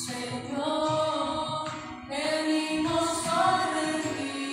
Señor, venimos corregidos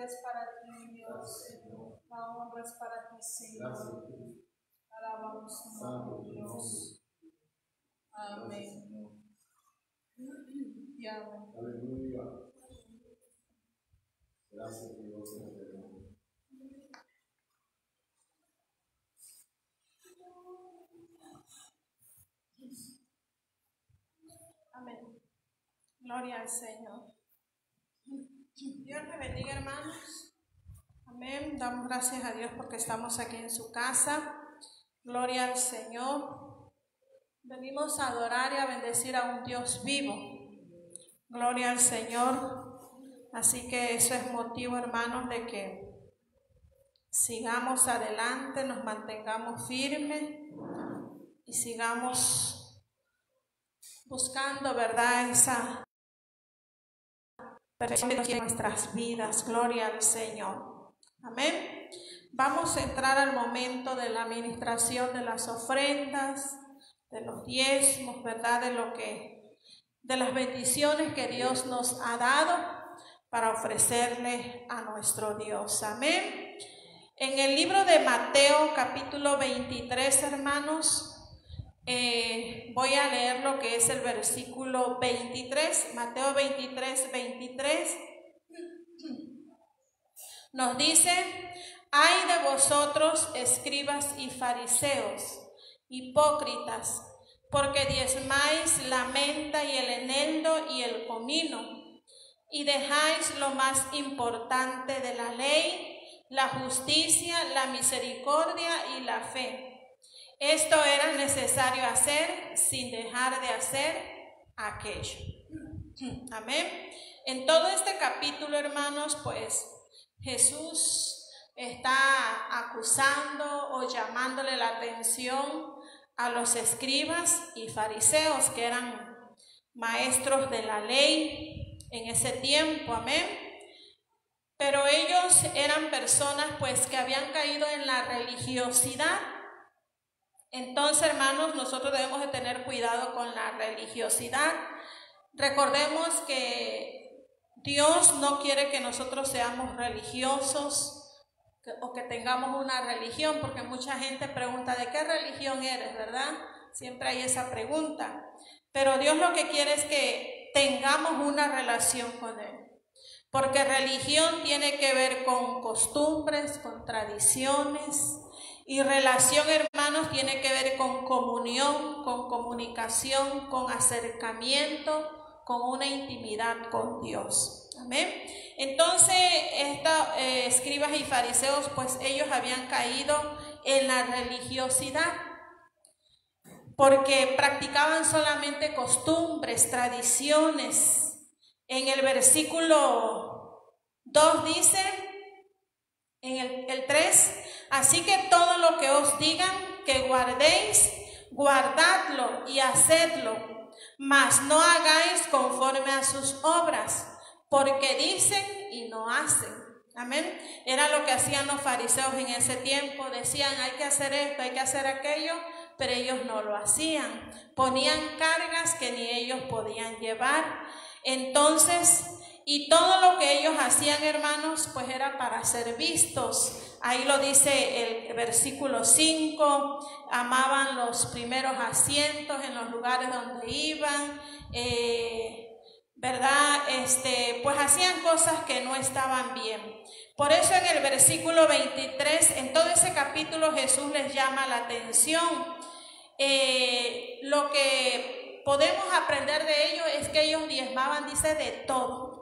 es para ti, Dios. La honra es para ti, Señor. Alabamos tu nombre, Dios. Amén. Y amén. Aleluya. Gracias, Dios. Amén. Gloria al Señor. Dios le bendiga, hermanos. Amén. Damos gracias a Dios porque estamos aquí en su casa. Gloria al Señor. Venimos a adorar y a bendecir a un Dios vivo. Gloria al Señor. Así que eso es motivo, hermanos, de que sigamos adelante, nos mantengamos firmes y sigamos buscando, ¿verdad?, esa perfección en nuestras vidas. Gloria al Señor. Amén. Vamos a entrar al momento de la administración de las ofrendas, de los diezmos, ¿verdad?, de las bendiciones que Dios nos ha dado para ofrecerle a nuestro Dios. Amén. En el libro de Mateo, capítulo 23, hermanos, voy a leer lo que es el versículo 23. Mateo 23, 23 nos dice: ay de vosotros, escribas y fariseos, hipócritas, porque diezmáis la menta y el eneldo y el comino, y dejáis lo más importante de la ley, la justicia, la misericordia y la fe. Esto era necesario hacer sin dejar de hacer aquello. Amén. En todo este capítulo, hermanos, pues Jesús está acusando o llamándole la atención a los escribas y fariseos, que eran maestros de la ley en ese tiempo. Amén. Pero ellos eran personas pues que habían caído en la religiosidad. Entonces, hermanos, nosotros debemos de tener cuidado con la religiosidad. Recordemos que Dios no quiere que nosotros seamos religiosos o que tengamos una religión, porque mucha gente pregunta: ¿de qué religión eres?, ¿verdad? Siempre hay esa pregunta. Pero Dios lo que quiere es que tengamos una relación con Él. Porque religión tiene que ver con costumbres, con tradiciones, y relación, hermanos, tiene que ver con comunión, con comunicación, con acercamiento, con una intimidad con Dios. Amén. Entonces, escribas y fariseos, pues ellos habían caído en la religiosidad, porque practicaban solamente costumbres, tradiciones. En el versículo 2 dice, en el 3, así que todo lo que os digan que guardéis, guardadlo y hacedlo, mas no hagáis conforme a sus obras, porque dicen y no hacen. Amén. Era lo que hacían los fariseos en ese tiempo. Decían: hay que hacer esto, hay que hacer aquello, pero ellos no lo hacían. Ponían cargas que ni ellos podían llevar. Entonces, y todo lo que ellos hacían, hermanos, pues era para ser vistos. Ahí lo dice el versículo 5, amaban los primeros asientos en los lugares donde iban, ¿verdad? Pues hacían cosas que no estaban bien. Por eso en el versículo 23, en todo ese capítulo, Jesús les llama la atención. Lo que podemos aprender de ellos es que ellos diezmaban, dice, de todo.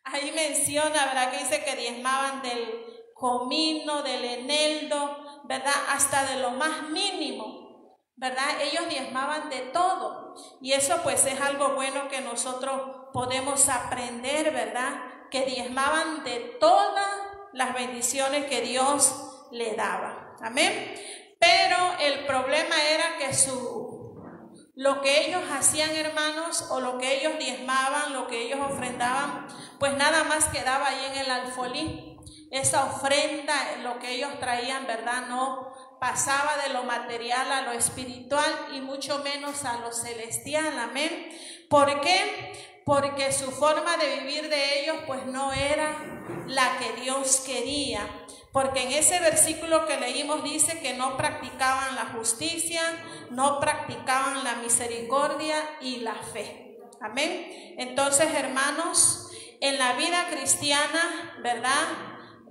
Ahí menciona, ¿verdad?, que dice que diezmaban del comino, del eneldo, ¿verdad?, hasta de lo más mínimo, ¿verdad? Ellos diezmaban de todo. Y eso pues es algo bueno que nosotros podemos aprender, ¿verdad?, que diezmaban de todas las bendiciones que Dios le daba. Amén. Pero el problema era que lo que ellos hacían, hermanos, o lo que ellos diezmaban, lo que ellos ofrendaban, pues nada más quedaba ahí en el alfolí. Esa ofrenda, lo que ellos traían, ¿verdad?, no pasaba de lo material a lo espiritual y mucho menos a lo celestial, amén. ¿Por qué? Porque su forma de vivir de ellos pues no era la que Dios quería. Porque en ese versículo que leímos dice que no practicaban la justicia, no practicaban la misericordia y la fe. Amén. Entonces, hermanos, en la vida cristiana, ¿verdad?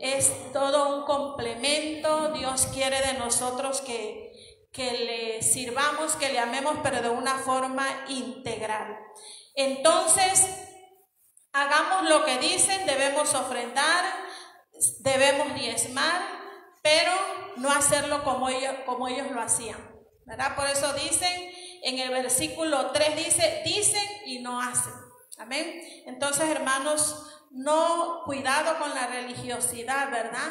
Es todo un complemento. Dios quiere de nosotros que le sirvamos, que le amemos, pero de una forma integral. Entonces, hagamos lo que dicen, debemos ofrendar, debemos diezmar, pero no hacerlo como ellos lo hacían, ¿verdad? Por eso dicen, en el versículo 3 dice, dicen y no hacen, amén. Entonces, hermanos, cuidado con la religiosidad, ¿verdad?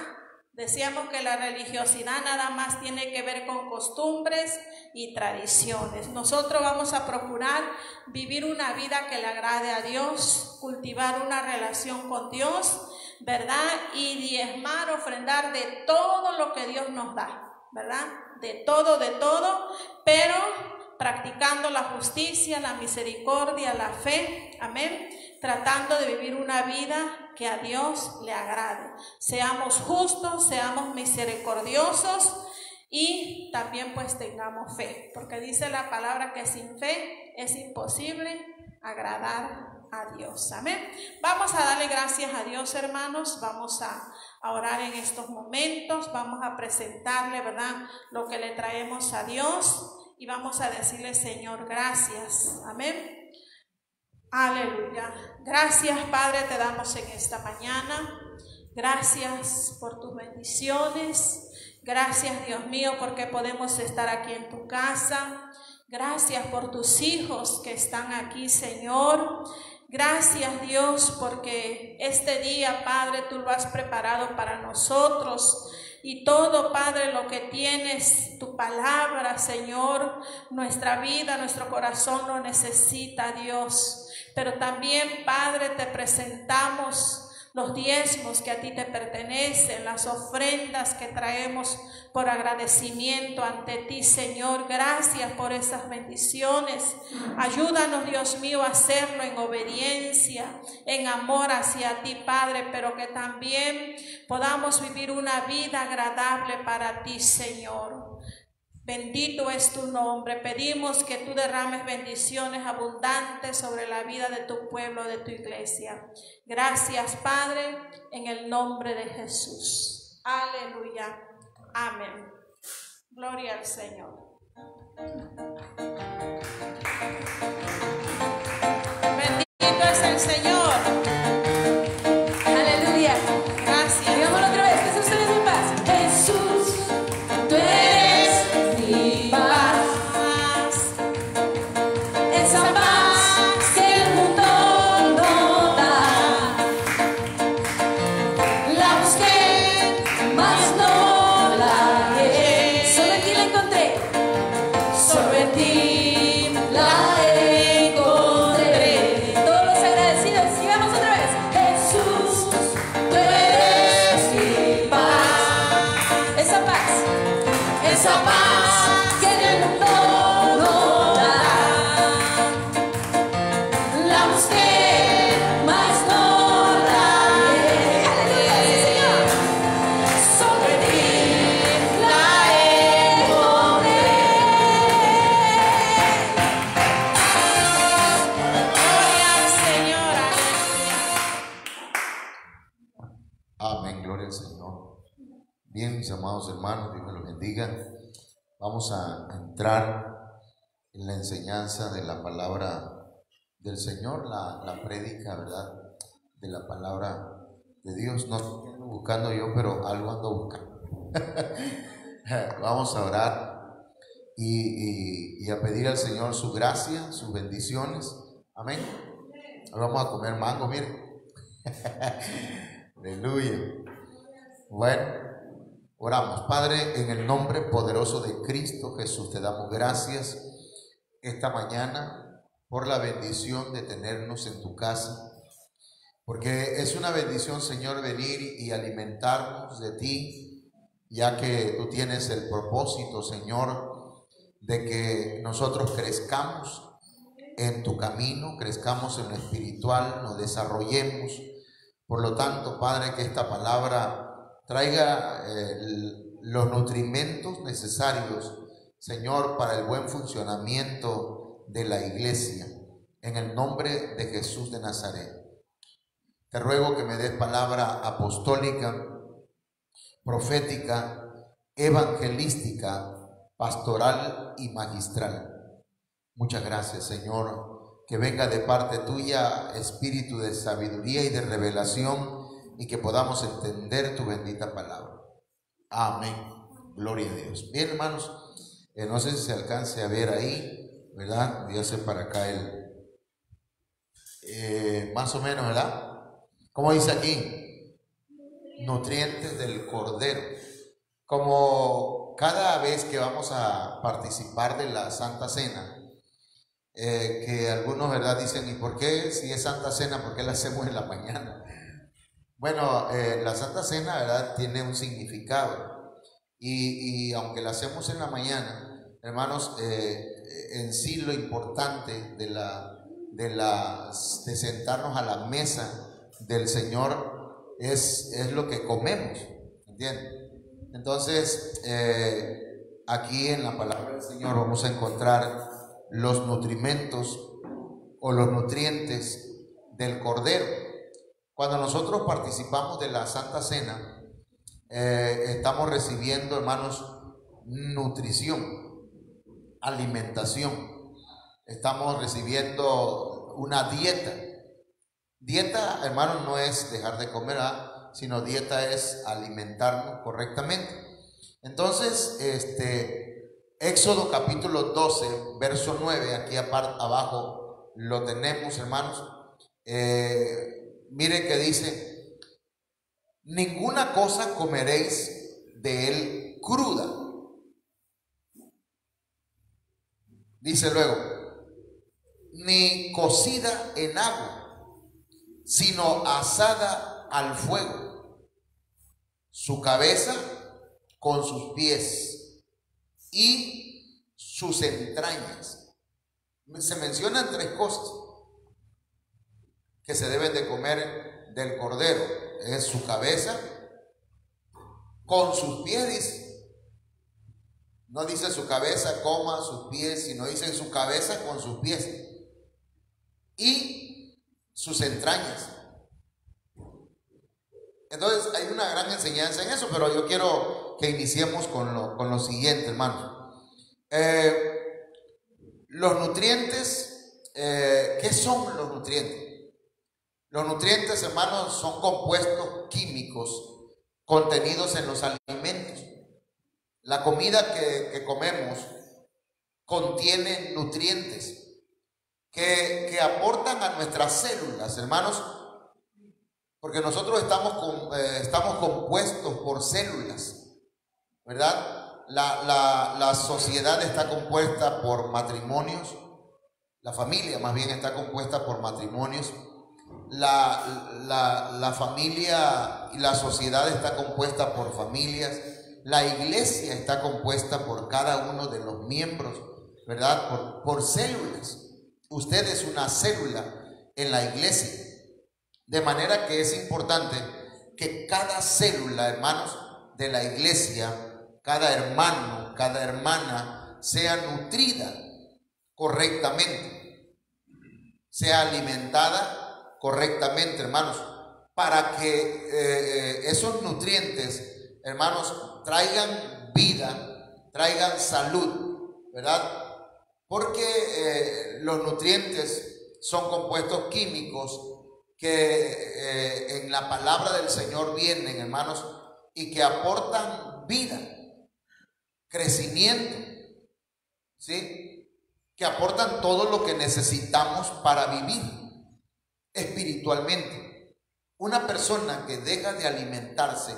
Decíamos que la religiosidad nada más tiene que ver con costumbres y tradiciones. Nosotros vamos a procurar vivir una vida que le agrade a Dios, cultivar una relación con Dios, ¿verdad? Y diezmar, ofrendar de todo lo que Dios nos da, ¿verdad? De todo, pero practicando la justicia, la misericordia, la fe, amén. Tratando de vivir una vida que a Dios le agrade. Seamos justos, seamos misericordiosos y también pues tengamos fe, porque dice la palabra que sin fe es imposible agradar a Dios. Amén. Vamos a darle gracias a Dios, hermanos. Vamos a orar en estos momentos. Vamos a presentarle, ¿verdad?, lo que le traemos a Dios y vamos a decirle, Señor, gracias. Amén. Aleluya. Gracias, Padre, te damos en esta mañana. Gracias por tus bendiciones. Gracias, Dios mío, porque podemos estar aquí en tu casa. Gracias por tus hijos que están aquí, Señor. Gracias, Dios, porque este día, Padre, tú lo has preparado para nosotros. Y todo, Padre, lo que tienes, tu palabra, Señor, nuestra vida, nuestro corazón lo necesita, Dios. Pero también, Padre, te presentamos los diezmos que a ti te pertenecen, las ofrendas que traemos por agradecimiento ante ti, Señor. Gracias por esas bendiciones. Ayúdanos, Dios mío, a hacerlo en obediencia, en amor hacia ti, Padre, pero que también podamos vivir una vida agradable para ti, Señor. Bendito es tu nombre. Pedimos que tú derrames bendiciones abundantes sobre la vida de tu pueblo, de tu iglesia. Gracias, Padre, en el nombre de Jesús. Aleluya. Amén. Gloria al Señor. Bendito es el Señor. Aleluya. Gracias. Digámoslo otra vez. Jesús, tú eres mi paz. Jesús, tú eres mi paz. Esa paz que el mundo no da. La busqué, mas no la hallé. Solo en ti la encontré. Solo en ti la encontré. Todos los agradecidos, sigamos otra vez. Jesús, tú eres mi paz. Esa paz que en el mundo no da. La busqué, mas no la hallé. Aleluya, sí, Señor. Solo en ti la encontré. Gloria al Señor. Aleluya. Amén, gloria al Señor. Bien, mis amados hermanos, Dios me los bendiga. Vamos a entrar en la enseñanza de la palabra del Señor, la prédica, ¿verdad?, de la palabra de Dios. No estoy buscando yo, pero algo ando buscando. Vamos a orar y a pedir al Señor su gracia, sus bendiciones. Amén. Ahora vamos a comer mango, miren. Aleluya. Bueno, oramos. Padre, en el nombre poderoso de Cristo Jesús, te damos gracias esta mañana por la bendición de tenernos en tu casa, porque es una bendición, Señor, venir y alimentarnos de ti ya que tú tienes el propósito, Señor, de que nosotros crezcamos en tu camino, crezcamos en lo espiritual, nos desarrollemos. Por lo tanto, Padre, que esta palabra traiga los nutrimentos necesarios, Señor, para el buen funcionamiento de la iglesia, en el nombre de Jesús de Nazaret. Te ruego que me des palabra apostólica, profética, evangelística, pastoral y magistral. Muchas gracias, Señor, que venga de parte tuya espíritu de sabiduría y de revelación, y que podamos entender tu bendita palabra. Amén. Gloria a Dios. Bien, hermanos, no sé si se alcance a ver ahí, ¿verdad? Voy a hacer para acá más o menos, ¿verdad? ¿Cómo dice aquí? Nutrientes del Cordero. Como cada vez que vamos a participar de la Santa Cena, que algunos, ¿verdad?, dicen, ¿y por qué si es Santa Cena, por qué la hacemos en la mañana? Bueno, la Santa Cena, ¿verdad?, tiene un significado, y aunque la hacemos en la mañana, hermanos, en sí lo importante de sentarnos a la mesa del Señor es lo que comemos, ¿entienden? Entonces, aquí en la palabra del Señor vamos a encontrar los nutrimentos o los nutrientes del Cordero. Cuando nosotros participamos de la Santa Cena, estamos recibiendo, hermanos, nutrición, alimentación. Estamos recibiendo una dieta. Dieta, hermanos, no es dejar de comer, sino dieta es alimentarnos correctamente. Entonces, Éxodo capítulo 12, verso 9, aquí abajo lo tenemos, hermanos. Mire que dice: ninguna cosa comeréis de él cruda. Dice luego, ni cocida en agua, sino asada al fuego, su cabeza con sus pies y sus entrañas. Se mencionan tres cosas que se deben de comer del cordero: es su cabeza con sus pies, dice. No dice su cabeza, coma sus pies, sino dice su cabeza con sus pies y sus entrañas. Entonces hay una gran enseñanza en eso, pero yo quiero que iniciemos con lo siguiente, hermanos. Los nutrientes, ¿qué son los nutrientes? Los nutrientes, hermanos, son compuestos químicos contenidos en los alimentos. La comida que comemos contiene nutrientes que aportan a nuestras células, hermanos, porque nosotros estamos compuestos por células, ¿verdad? La sociedad está compuesta por matrimonios, la familia más bien está compuesta por matrimonios, la familia y la sociedad está compuesta por familias, la iglesia está compuesta por cada uno de los miembros, ¿verdad? Por células. Usted es una célula en la iglesia, de manera que es importante que cada célula, hermanos, de la iglesia, cada hermano, cada hermana, sea nutrida correctamente, sea alimentada correctamente, hermanos, para que esos nutrientes, hermanos, traigan vida, traigan salud, ¿verdad? Porque los nutrientes son compuestos químicos que en la palabra del Señor vienen, hermanos, y que aportan vida, crecimiento, ¿sí? Que aportan todo lo que necesitamos para vivir espiritualmente. Una persona que deja de alimentarse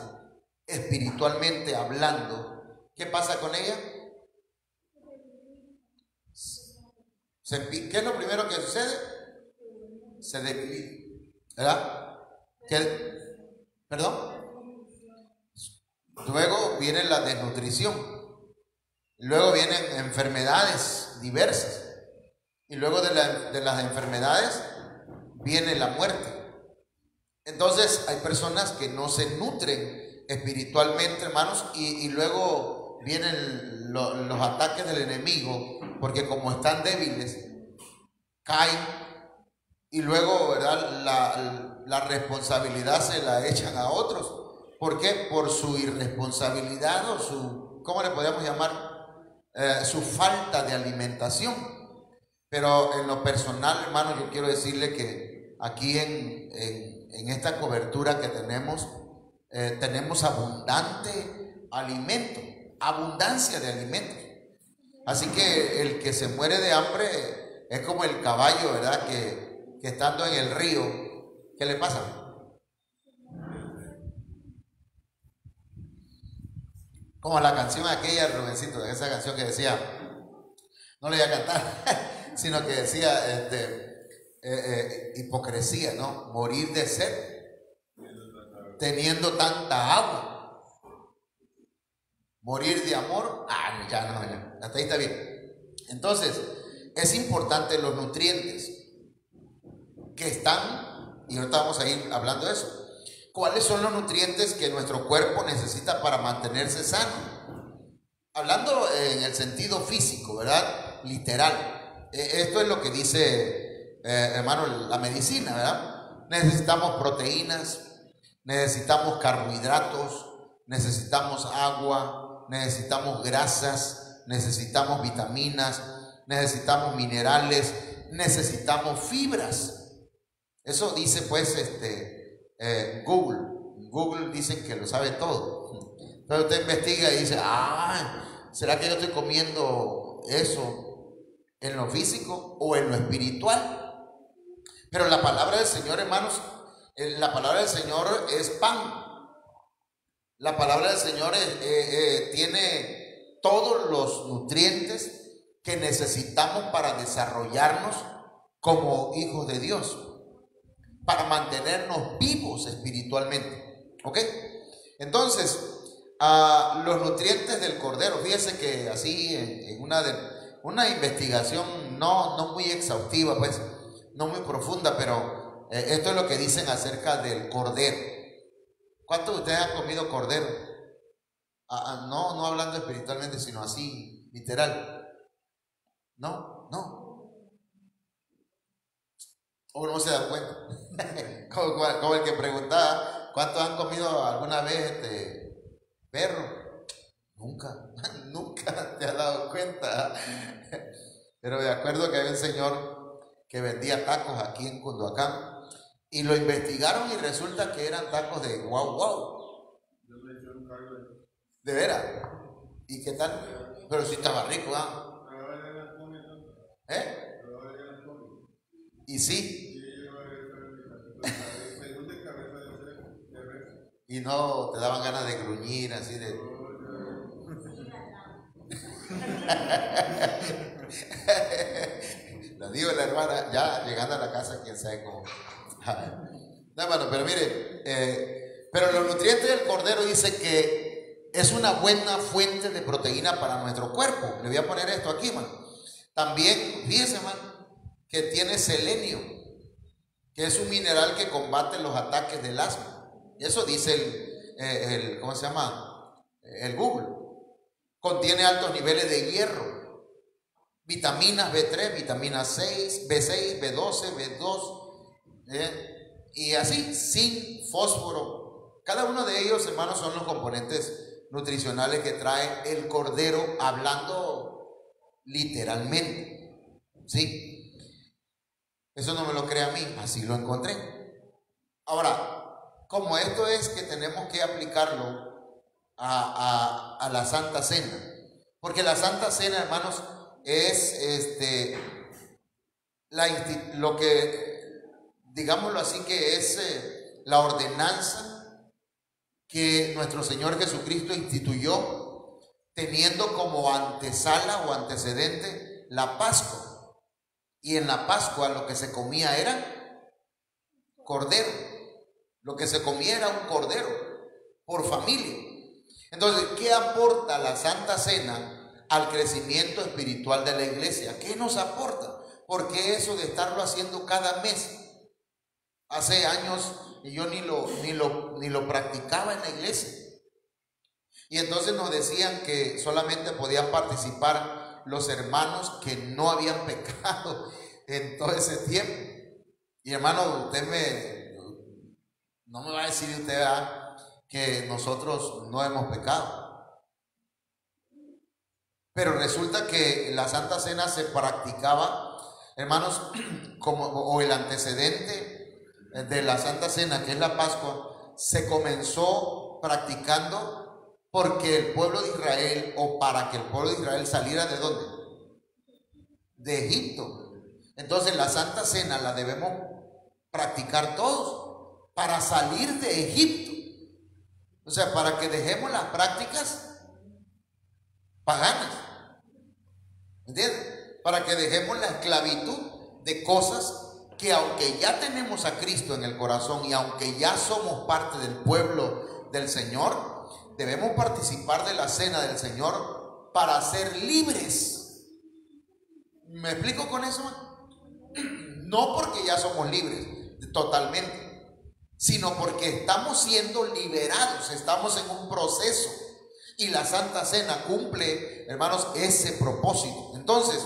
espiritualmente hablando, ¿qué pasa con ella? ¿Qué es lo primero que sucede? Se debilita, ¿verdad? ¿Perdón? luego viene la desnutrición, luego vienen enfermedades diversas, y luego de las enfermedades viene la muerte. Entonces hay personas que no se nutren espiritualmente, hermanos, y luego vienen los ataques del enemigo, porque como están débiles, caen, y luego, ¿verdad?, la responsabilidad se la echan a otros. ¿Por qué? Por su irresponsabilidad o su, ¿cómo le podemos llamar? Su falta de alimentación. Pero en lo personal, hermano, yo quiero decirle que aquí en esta cobertura que tenemos abundante alimento, abundancia de alimentos. Así que el que se muere de hambre es como el caballo, ¿verdad?, que estando en el río, ¿qué le pasa? Como la canción aquella, Rubencito, esa canción que decía, no le voy a cantar, sino que decía hipocresía, ¿no? Morir de sed, teniendo tanta agua. Morir de amor, ya, hasta ahí está bien. Entonces, es importante los nutrientes que están, y ahorita vamos a ir hablando de eso. ¿Cuáles son los nutrientes que nuestro cuerpo necesita para mantenerse sano? Hablando en el sentido físico, ¿verdad? Literal. Esto es lo que dice, hermano, la medicina, ¿verdad? Necesitamos proteínas, necesitamos carbohidratos, necesitamos agua, necesitamos grasas, necesitamos vitaminas, necesitamos minerales, necesitamos fibras. Eso dice pues Google dicen que lo sabe todo, pero usted investiga y dice, ¿será que yo estoy comiendo eso en lo físico o en lo espiritual? Pero la palabra del Señor, hermanos, la palabra del Señor es pan. La palabra del Señor tiene todos los nutrientes que necesitamos para desarrollarnos como hijos de Dios, para mantenernos vivos espiritualmente. ¿Ok? Entonces, los nutrientes del cordero, fíjense que así en una investigación no muy exhaustiva, pues, no muy profunda, pero esto es lo que dicen acerca del cordero. ¿Cuántos de ustedes han comido cordero? No hablando espiritualmente, sino así, literal. No. O no se dan cuenta. como el que preguntaba, ¿cuántos han comido alguna vez perro? Nunca te has dado cuenta. Pero me acuerdo que había un señor que vendía tacos aquí en Cunduacán y lo investigaron y resulta que eran tacos de guau. ¿De veras? ¿Y qué tal? Pero sí estaba rico, Y sí. Y no te daban ganas de gruñir, así de... Lo digo la hermana, ya llegando a la casa, quién sabe cómo. No, hermano, pero mire, pero los nutrientes del cordero dice que es una buena fuente de proteína para nuestro cuerpo. Le voy a poner esto aquí, hermano. También, fíjese, hermano, que tiene selenio, que es un mineral que combate los ataques del asma. Eso dice ¿cómo se llama? El Google. Contiene altos niveles de hierro, vitaminas B3, vitamina 6, B6, B12, B2, y así, zinc, fósforo. Cada uno de ellos, hermanos, son los componentes nutricionales que trae el cordero, hablando literalmente. ¿Sí? Eso no me lo cree a mí, así lo encontré. Ahora, como esto es que tenemos que aplicarlo a la Santa Cena, porque la Santa Cena, hermanos, es lo que, digámoslo así, que es la ordenanza que nuestro Señor Jesucristo instituyó, teniendo como antesala o antecedente la Pascua. Y en la Pascua lo que se comía era cordero. Lo que se comía era un cordero por familia. Entonces, ¿qué aporta la Santa Cena al crecimiento espiritual de la iglesia? ¿Qué nos aporta? Porque eso de estarlo haciendo cada mes, hace años yo ni lo practicaba en la iglesia. Y entonces nos decían que solamente podían participar los hermanos que no habían pecado en todo ese tiempo. Y hermano, no me va a decir usted que nosotros no hemos pecado. Pero resulta que la Santa Cena se practicaba, hermanos, o el antecedente de la Santa Cena, que es la Pascua, se comenzó practicando porque el pueblo de Israel, o para que el pueblo de Israel saliera ¿de dónde? De Egipto. Entonces la Santa Cena la debemos practicar todos para salir de Egipto. O sea, para que dejemos las prácticas paganas. ¿Entiendes? Para que dejemos la esclavitud de cosas que, aunque ya tenemos a Cristo en el corazón y aunque ya somos parte del pueblo del Señor, debemos participar de la cena del Señor para ser libres. ¿Me explico con eso? No porque ya somos libres totalmente, sino porque estamos siendo liberados, estamos en un proceso, y la Santa Cena cumple, hermanos, ese propósito. Entonces,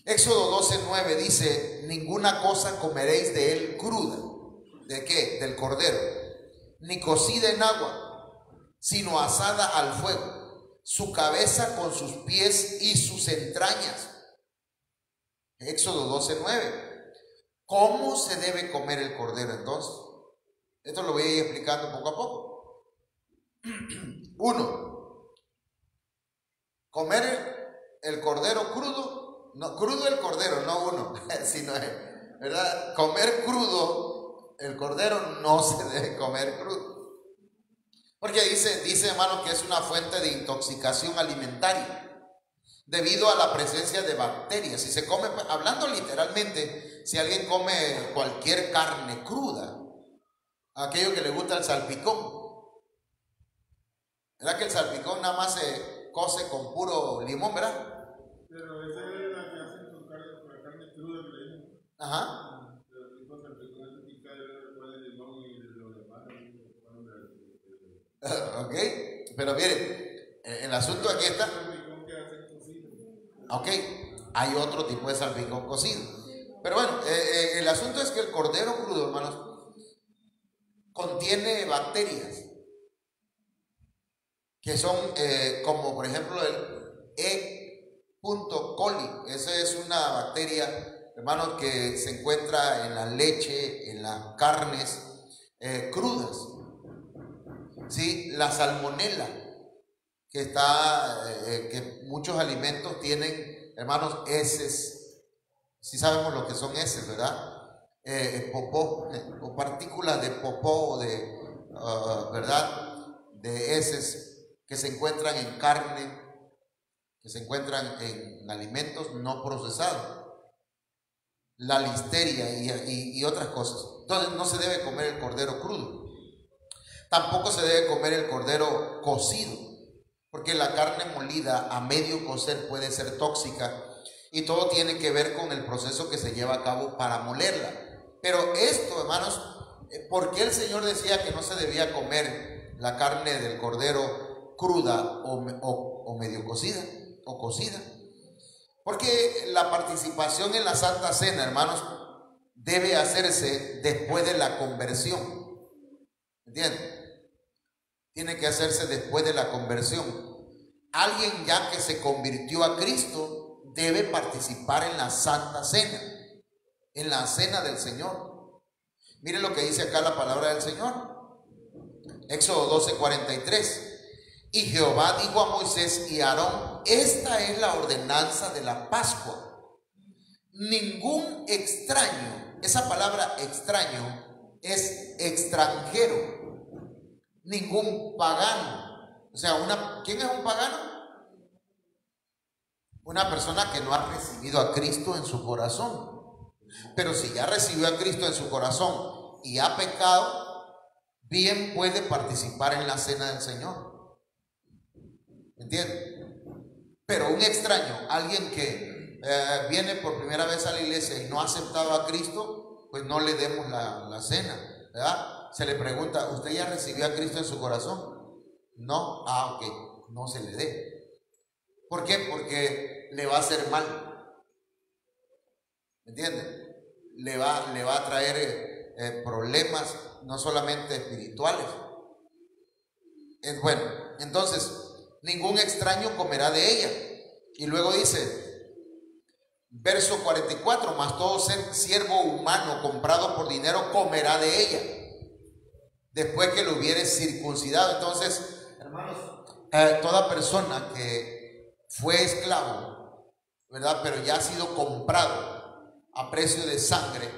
Éxodo 12:9 dice: ninguna cosa comeréis de él cruda. ¿De qué? Del cordero, ni cocida en agua, sino asada al fuego, su cabeza con sus pies y sus entrañas. Éxodo 12:9. ¿Cómo se debe comer el cordero entonces? Esto lo voy a ir explicando poco a poco. 1. Comer el cordero crudo, no crudo el cordero, no uno, sino, ¿verdad? Comer crudo el cordero no se debe comer crudo. Porque dice hermano que es una fuente de intoxicación alimentaria debido a la presencia de bacterias. Si se come, hablando literalmente, si alguien come cualquier carne cruda, aquello que le gusta el salpicón, ¿verdad que el salpicón nada más se cose con puro limón, verdad? Pero esa es la que hacen con la carne cruda que le dicen. Ajá. Pero el tipo de salpicón es pica de limón y de lo demás. Ok, pero mire, el asunto aquí está. Ok, hay otro tipo de salpicón cocido. Pero bueno, el asunto es que el cordero crudo, hermanos, contiene bacterias que son como por ejemplo el E. coli. Esa es una bacteria, hermanos, que se encuentra en la leche, en las carnes crudas. ¿Sí? La salmonela, que muchos alimentos tienen, hermanos, heces. Si sabemos lo que son heces, ¿verdad? Popó, o partículas de popó, ¿verdad? De heces que se encuentran en carne, que se encuentran en alimentos no procesados. La listeria y otras cosas. Entonces no se debe comer el cordero crudo. Tampoco se debe comer el cordero cocido, porque la carne molida a medio cocer puede ser tóxica, y todo tiene que ver con el proceso que se lleva a cabo para molerla. Pero esto, hermanos, ¿por qué el Señor decía que no se debía comer la carne del cordero cruda o medio cocida o cocida? Porque la participación en la Santa Cena, hermanos, debe hacerse después de la conversión. ¿Entienden? Tiene que hacerse después de la conversión. Alguien ya que se convirtió a Cristo debe participar en la Santa Cena, en la cena del Señor. Mire lo que dice acá la palabra del Señor. Éxodo 12:43. Y Jehová dijo a Moisés y a Aarón: esta es la ordenanza de la Pascua. Ningún extraño, esa palabra extraño es extranjero, ningún pagano. O sea, ¿quién es un pagano? Una persona que no ha recibido a Cristo en su corazón. Pero si ya recibió a Cristo en su corazón y ha pecado, bien puede participar en la cena del Señor. ¿entienden? Pero un extraño, alguien que viene por primera vez a la iglesia y no ha aceptado a Cristo, pues no le demos la cena, ¿verdad? Se le pregunta, ¿usted ya recibió a Cristo en su corazón? No, ok, no se le dé. ¿Por qué? Porque le va a hacer mal, ¿me entienden? Le va a traer problemas, no solamente espirituales. Bueno, entonces, ningún extraño comerá de ella. Y luego dice, verso 44, mas todo siervo humano comprado por dinero comerá de ella, después que lo hubiere circuncidado. Entonces, hermanos, toda persona que fue esclavo, ¿verdad? Pero ya ha sido comprado a precio de sangre,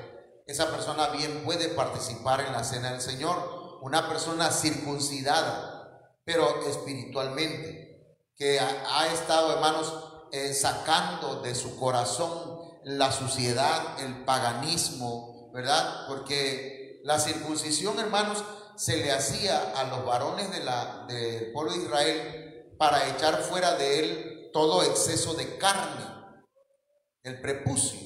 esa persona bien puede participar en la cena del Señor. Una persona circuncidada, pero espiritualmente, que ha estado, hermanos, sacando de su corazón la suciedad, el paganismo, ¿verdad? Porque la circuncisión, hermanos, se le hacía a los varones del pueblo de Israel para echar fuera de él todo exceso de carne. El prepucio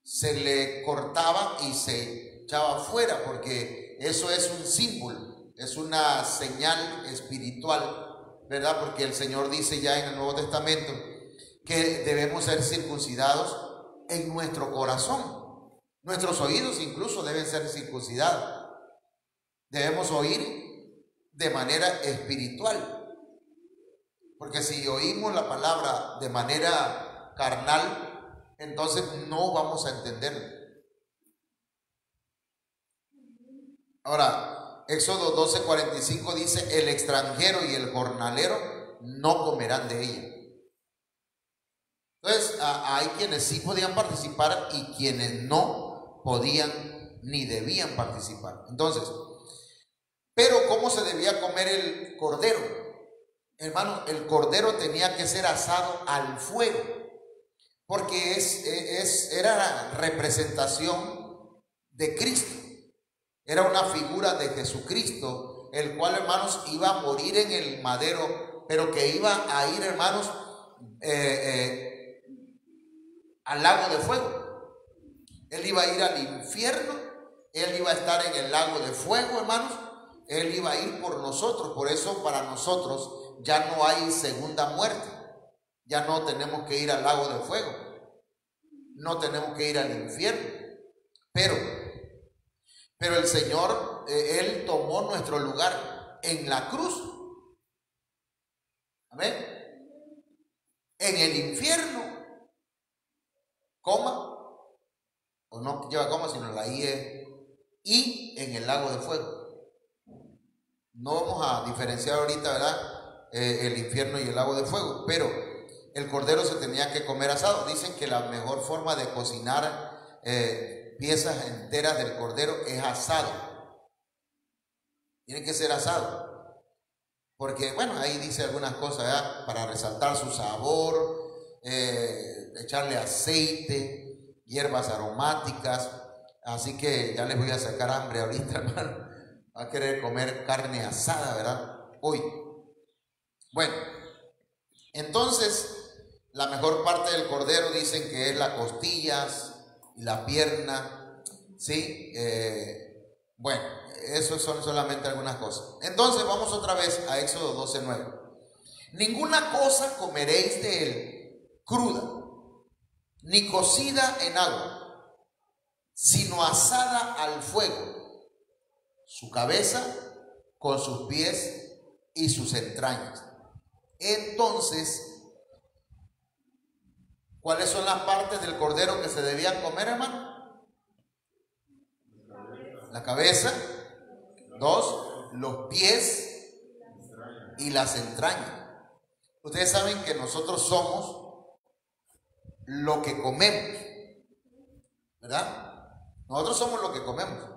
se le cortaba y se echaba fuera, porque eso es un símbolo, es una señal espiritual, ¿verdad? Porque el Señor dice ya en el Nuevo Testamento que debemos ser circuncidados en nuestro corazón. Nuestros oídos incluso deben ser circuncidados. Debemos oír de manera espiritual, porque si oímos la palabra de manera carnal, entonces no vamos a entenderlo. Ahora, Éxodo 12:45 dice, el extranjero y el jornalero no comerán de ella. Entonces, hay quienes sí podían participar y quienes no podían ni debían participar. Entonces, pero ¿cómo se debía comer el cordero? Hermano, el cordero tenía que ser asado al fuego, porque era la representación de Cristo. Era una figura de Jesucristo, el cual, hermanos, iba a morir en el madero, pero que iba a ir, hermanos, al lago de fuego. Él iba a ir al infierno, él iba a estar en el lago de fuego, hermanos. Él iba a ir por nosotros. Por eso para nosotros ya no hay segunda muerte. Ya no tenemos que ir al lago de fuego, no tenemos que ir al infierno. Pero el Señor, Él tomó nuestro lugar en la cruz. Amén. En el infierno, coma, o no lleva coma, sino la IE, y en el lago de fuego. No vamos a diferenciar ahorita, ¿verdad? El infierno y el lago de fuego, pero el cordero se tenía que comer asado. Dicen que la mejor forma de cocinar piezas enteras del cordero es asado. Tiene que ser asado, porque bueno, ahí dice algunas cosas, ¿verdad? Para resaltar su sabor, echarle aceite, hierbas aromáticas. Así que ya les voy a sacar hambre ahorita, hermano. Va a querer comer carne asada, ¿verdad? Hoy. Bueno, entonces la mejor parte del cordero dicen que es las costillas y la pierna, ¿sí? Bueno, eso son solamente algunas cosas. Entonces vamos otra vez a Éxodo 12:9. Ninguna cosa comeréis de él cruda, ni cocida en agua, sino asada al fuego, su cabeza con sus pies y sus entrañas. Entonces, ¿cuáles son las partes del cordero que se debían comer, hermano? La cabeza, 2, los pies y las entrañas. Ustedes saben que nosotros somos lo que comemos, ¿verdad? Nosotros somos lo que comemos.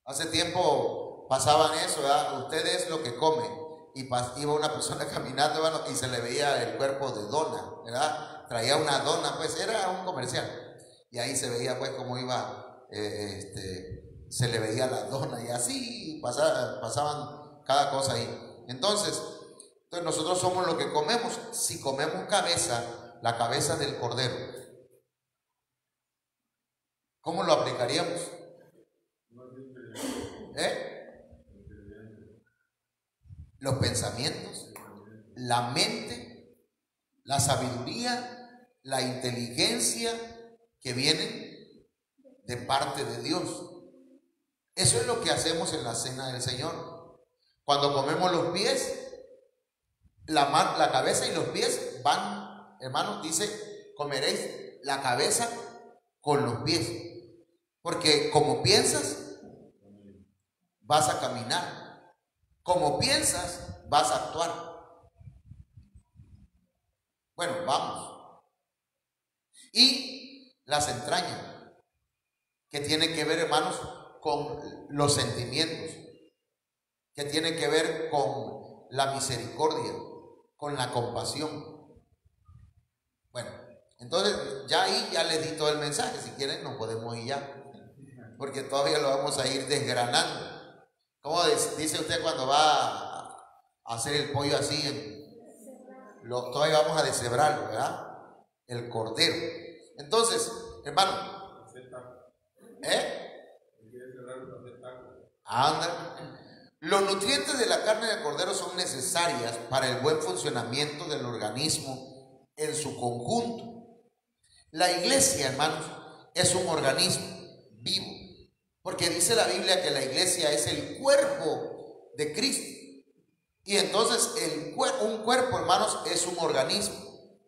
Hace tiempo pasaban eso, ¿verdad? Usted es lo que come. Y iba una persona caminando, hermano, y se le veía el cuerpo de dona, ¿verdad? Traía una dona, pues era un comercial. Y ahí se veía, pues, cómo iba, se le veía la dona, y así pasaban cada cosa ahí. Entonces Entonces nosotros somos lo que comemos. Si comemos cabeza, la cabeza del cordero, ¿cómo lo aplicaríamos? Los pensamientos, la mente, la sabiduría, la inteligencia que vienen de parte de Dios. Eso es lo que hacemos en la cena del Señor. Cuando comemos los pies, la cabeza y los pies van, hermanos, dice, comeréis la cabeza con los pies. Porque como piensas, vas a caminar. Como piensas, vas a actuar. Bueno, vamos. Y las entrañas, que tienen que ver, hermanos, con los sentimientos, que tienen que ver con la misericordia, con la compasión. Bueno, entonces ya ahí ya les di todo el mensaje. Si quieren nos podemos ir ya, porque todavía lo vamos a ir desgranando. ¿Cómo dice usted cuando va a hacer el pollo así? Todavía vamos a deshebrarlo, ¿verdad? El cordero. Entonces, hermano, anda. Los nutrientes de la carne de cordero son necesarias para el buen funcionamiento del organismo en su conjunto. La iglesia, hermanos, es un organismo vivo, porque dice la Biblia que la iglesia es el cuerpo de Cristo. Y entonces un cuerpo, hermanos, es un organismo.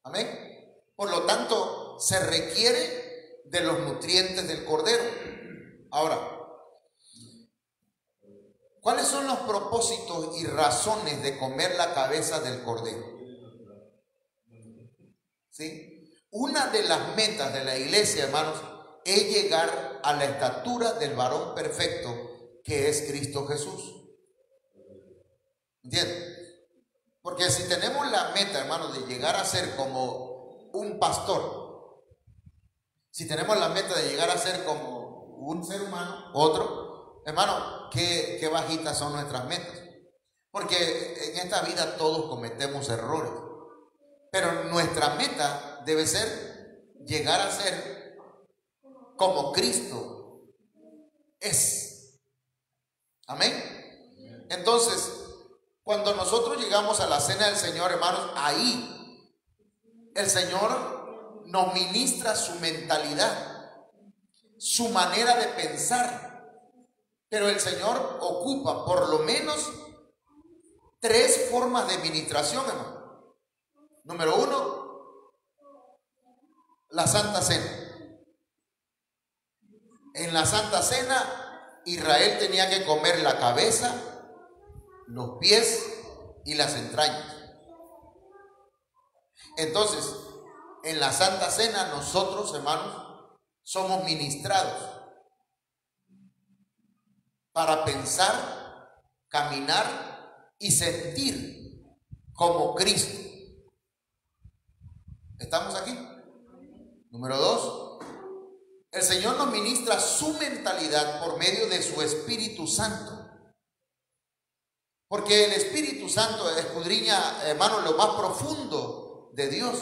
Amén. Por lo tanto, se requiere de los nutrientes del cordero. Ahora, ¿cuáles son los propósitos y razones de comer la cabeza del cordero? ¿Sí? Una de las metas de la iglesia, hermanos, es llegar a la estatura del varón perfecto que es Cristo Jesús. ¿Entienden? Porque si tenemos la meta, hermanos, de llegar a ser como un pastor, si tenemos la meta de llegar a ser como un ser humano, otro, hermano, qué bajitas son nuestras metas. Porque en esta vida todos cometemos errores, pero nuestra meta debe ser llegar a ser como Cristo es. Amén. Entonces, cuando nosotros llegamos a la cena del Señor, hermanos, ahí el Señor nos ministra su mentalidad, su manera de pensar. Pero el Señor ocupa por lo menos 3 formas de ministración, hermano. Número 1, la Santa Cena. En la Santa Cena, Israel tenía que comer la cabeza, los pies y las entrañas. Entonces, en la Santa Cena nosotros, hermanos, somos ministrados para pensar, caminar y sentir como Cristo. ¿Estamos aquí? Número 2, el Señor nos ministra su mentalidad por medio de su Espíritu Santo. Porque el Espíritu Santo escudriña, hermanos, lo más profundo de Dios.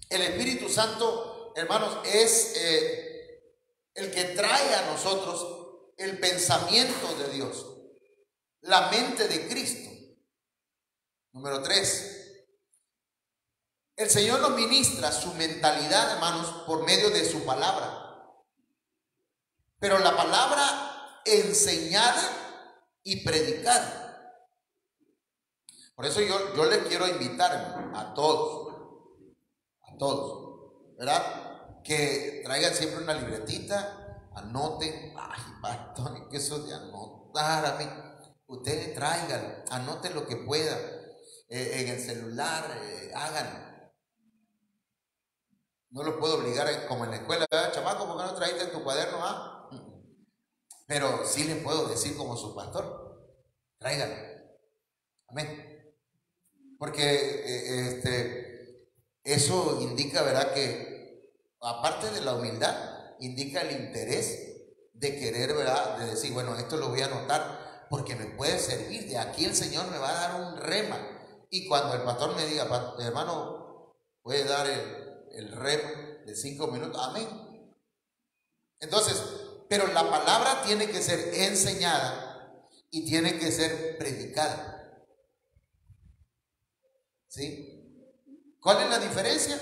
El Espíritu Santo, hermanos, es el que trae a nosotros el pensamiento de Dios, la mente de Cristo. Número 3, el Señor nos ministra su mentalidad, hermanos, por medio de su palabra. Pero la palabra enseñada y predicar. Por eso yo les quiero invitar, hermano, a todos, ¿verdad? Que traigan siempre una libretita, anoten. Ay, pastor, que eso de anotar, a mí, ustedes traigan, anoten lo que puedan, en el celular, háganlo. No los puedo obligar como en la escuela, ¿verdad? Chamaco, ¿por qué no trajiste tu cuaderno? Pero sí les puedo decir como su pastor, tráiganlo. Amén. Porque eso indica, ¿verdad?, que aparte de la humildad, indica el interés de querer, ¿verdad?, de decir, bueno, esto lo voy a anotar porque me puede servir. De aquí el Señor me va a dar un rema. Y cuando el pastor me diga, hermano, puede dar el rema de 5 minutos, amén. Entonces, pero la palabra tiene que ser enseñada y tiene que ser predicada. ¿Sí? ¿Cuál es la diferencia?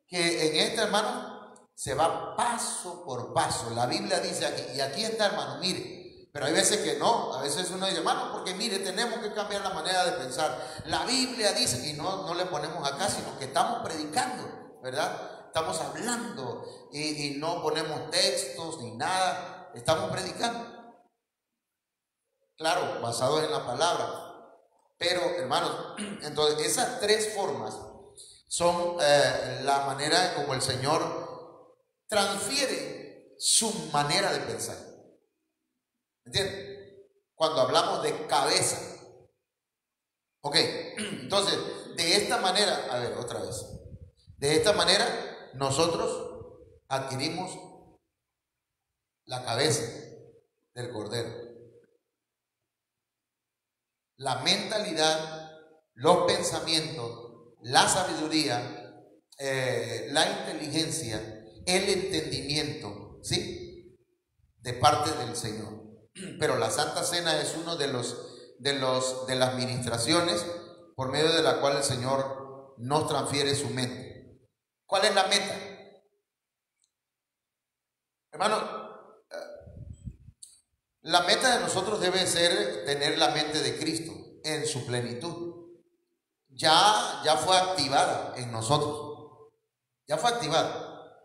Que en esta, hermano, se va paso por paso. La Biblia dice aquí, y aquí está, hermano, mire. Pero hay veces que no, a veces uno dice, hermano, porque mire, tenemos que cambiar la manera de pensar. La Biblia dice, y no le ponemos acá, sino que estamos predicando, ¿verdad? Estamos hablando y no ponemos textos ni nada, estamos predicando. Claro, basados en la palabra. Pero, hermanos, entonces esas tres formas son la manera como el Señor transfiere su manera de pensar. ¿Entienden? Cuando hablamos de cabeza. Ok, entonces, de esta manera, a ver, otra vez. De esta manera, nosotros adquirimos la cabeza del Cordero. La mentalidad, los pensamientos, la sabiduría, la inteligencia, el entendimiento, ¿sí? De parte del Señor. Pero la Santa Cena es uno de las ministraciones por medio de la cual el Señor nos transfiere su mente. ¿Cuál es la meta? Hermano, la meta de nosotros debe ser tener la mente de Cristo en su plenitud. Ya fue activada en nosotros. Ya fue activada.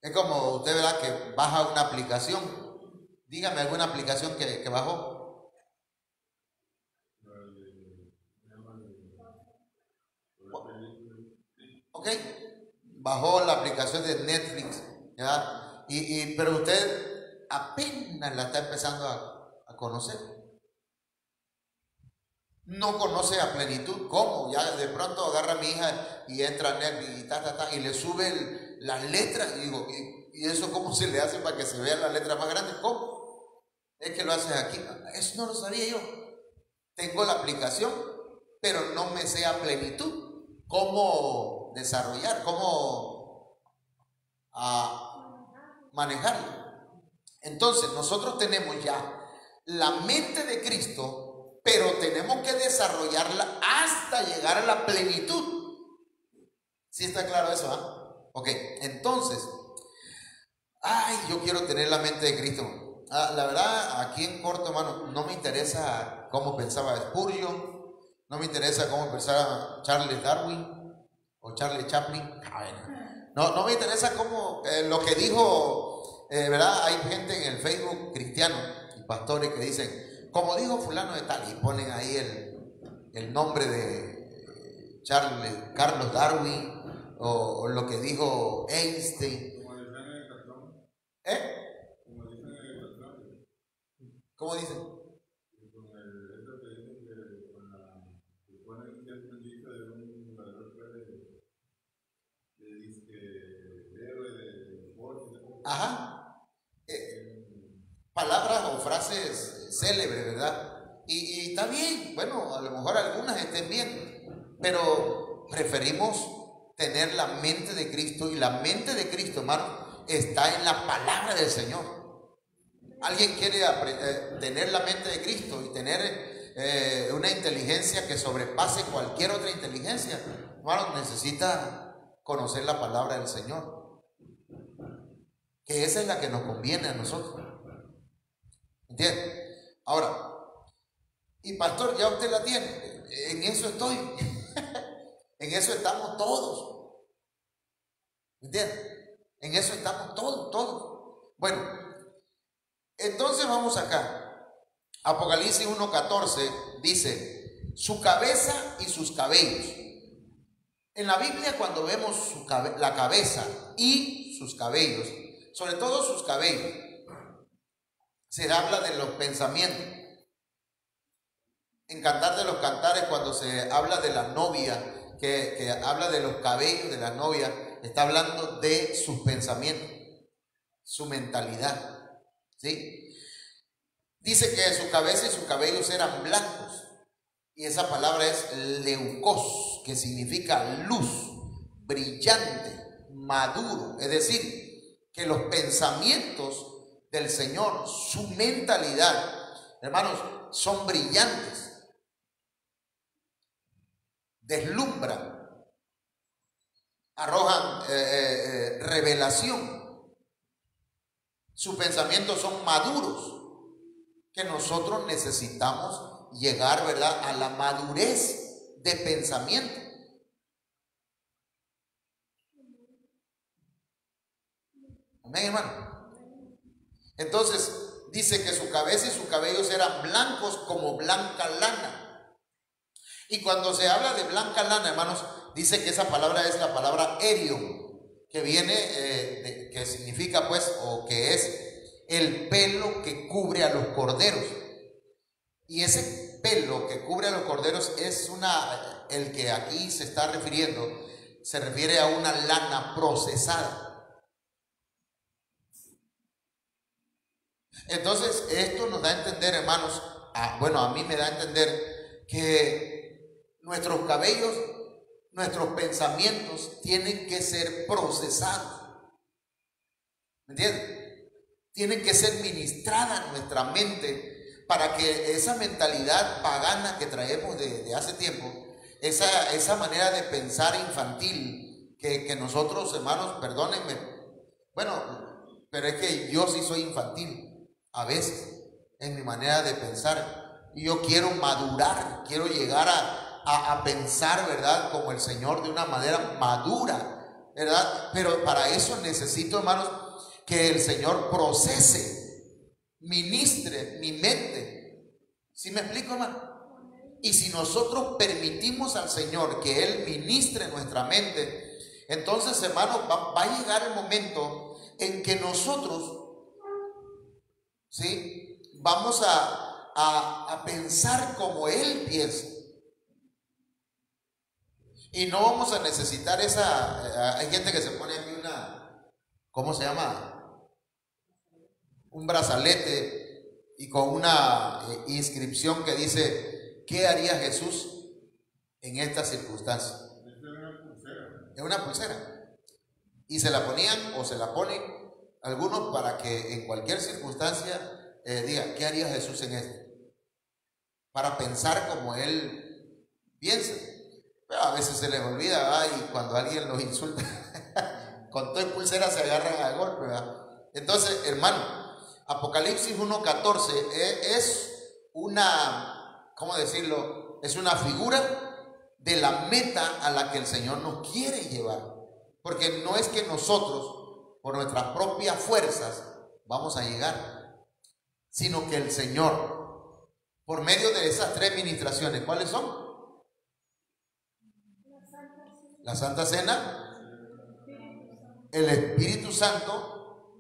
Es como usted verá que baja una aplicación. Dígame alguna aplicación que bajó. Ok. Bajó la aplicación de Netflix, ¿ya? Pero usted apenas la está empezando a conocer. No conoce a plenitud. ¿Cómo? Ya de pronto agarra a mi hija y entra a Netflix y le sube las letras. Y digo, ¿y eso cómo se le hace para que se vean las letras más grandes? ¿Cómo? Es que lo haces aquí. Eso no lo sabía yo. Tengo la aplicación, pero no me sé a plenitud cómo desarrollar, cómo manejarlo. Entonces, nosotros tenemos ya la mente de Cristo, pero tenemos que desarrollarla hasta llegar a la plenitud. ¿Sí está claro eso? Ok, entonces, yo quiero tener la mente de Cristo. La verdad, aquí en corto, hermano, no me interesa cómo pensaba Spurgeon, no me interesa cómo pensaba Charles Darwin o Charlie Chaplin. No me interesa cómo lo que dijo, ¿verdad? Hay gente en el Facebook cristiano y pastores que dicen, como dijo fulano de tal, y ponen ahí el nombre de Carlos Darwin o lo que dijo Einstein. ¿Cómo dicen? Ajá. Palabras o frases célebres, ¿verdad? Y está bien. Bueno, a lo mejor algunas estén bien, pero preferimos tener la mente de Cristo, y la mente de Cristo, hermano, está en la palabra del Señor. Alguien quiere tener la mente de Cristo y tener una inteligencia que sobrepase cualquier otra inteligencia, hermano, necesita conocer la palabra del Señor, que esa es la que nos conviene a nosotros. ¿Entiende? Ahora, y pastor, ya usted la tiene. En eso estoy. En eso estamos todos. ¿Entiende? En eso estamos todos. Bueno, entonces vamos acá. Apocalipsis 1:14 dice, su cabeza y sus cabellos. En la Biblia, cuando vemos la cabeza y sus cabellos, sobre todo sus cabellos, se habla de los pensamientos. En Cantar de los Cantares, cuando se habla de la novia, que habla de los cabellos de la novia, está hablando de sus pensamientos, su mentalidad, ¿sí? Dice que su cabeza y sus cabellos eran blancos. Y esa palabra es leucos, que significa luz, brillante, maduro. Es decir, que los pensamientos del Señor, su mentalidad, hermanos, son brillantes, deslumbran, arrojan revelación. Sus pensamientos son maduros, que nosotros necesitamos llegar, ¿verdad?, a la madurez de pensamiento. Amén, hermano. Entonces dice que su cabeza y sus cabellos eran blancos como blanca lana. Y cuando se habla de blanca lana, hermanos, dice que esa palabra es la palabra erion, que viene, que significa pues, o que es el pelo que cubre a los corderos. Y ese pelo que cubre a los corderos es el que aquí se está refiriendo, se refiere a una lana procesada. Entonces, esto nos da a entender, hermanos, a mí me da a entender que nuestros cabellos, nuestros pensamientos tienen que ser procesados. ¿Me entiendes? Tienen que ser ministradas en nuestra mente para que esa mentalidad pagana que traemos de hace tiempo, esa manera de pensar infantil que nosotros, hermanos, perdónenme, bueno, pero es que yo sí soy infantil a veces en mi manera de pensar, y yo quiero madurar, quiero llegar a pensar, ¿verdad?, como el Señor, de una manera madura, ¿verdad? Pero para eso necesito, hermanos, que el Señor procese, ministre mi mente. ¿Sí me explico, hermano? Y si nosotros permitimos al Señor que Él ministre nuestra mente, entonces, hermano, va a llegar el momento en que nosotros, ¿sí?, vamos a pensar como Él piensa. Y no vamos a necesitar hay gente que se pone aquí ¿cómo se llama?, un brazalete y con una inscripción que dice: ¿qué haría Jesús en esta circunstancia? Es una pulsera. Y se la ponían o se la ponen algunos para que en cualquier circunstancia diga: ¿qué haría Jesús en esto? Para pensar como Él piensa. Pero a veces se les olvida, ¿verdad? Y cuando alguien los insulta con toda pulsera se agarran a golpe, ¿verdad? Entonces, hermano, Apocalipsis 1:14 es una, ¿cómo decirlo?, es una figura de la meta a la que el Señor nos quiere llevar. Porque no es que nosotros, por nuestras propias fuerzas, vamos a llegar, sino que el Señor, por medio de esas tres ministraciones, ¿cuáles son? La Santa Cena, el Espíritu Santo,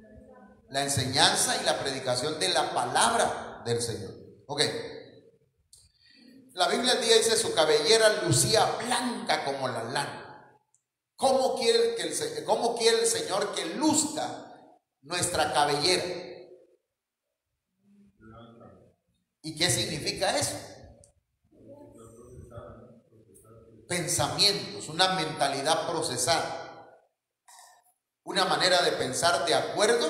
la enseñanza y la predicación de la palabra del Señor. Ok. La Biblia el día dice: su cabellera lucía blanca como la lana. ¿Cómo quiere el Señor que luzca nuestra cabellera? ¿Y qué significa eso? Pensamientos, una mentalidad procesada, una manera de pensar de acuerdo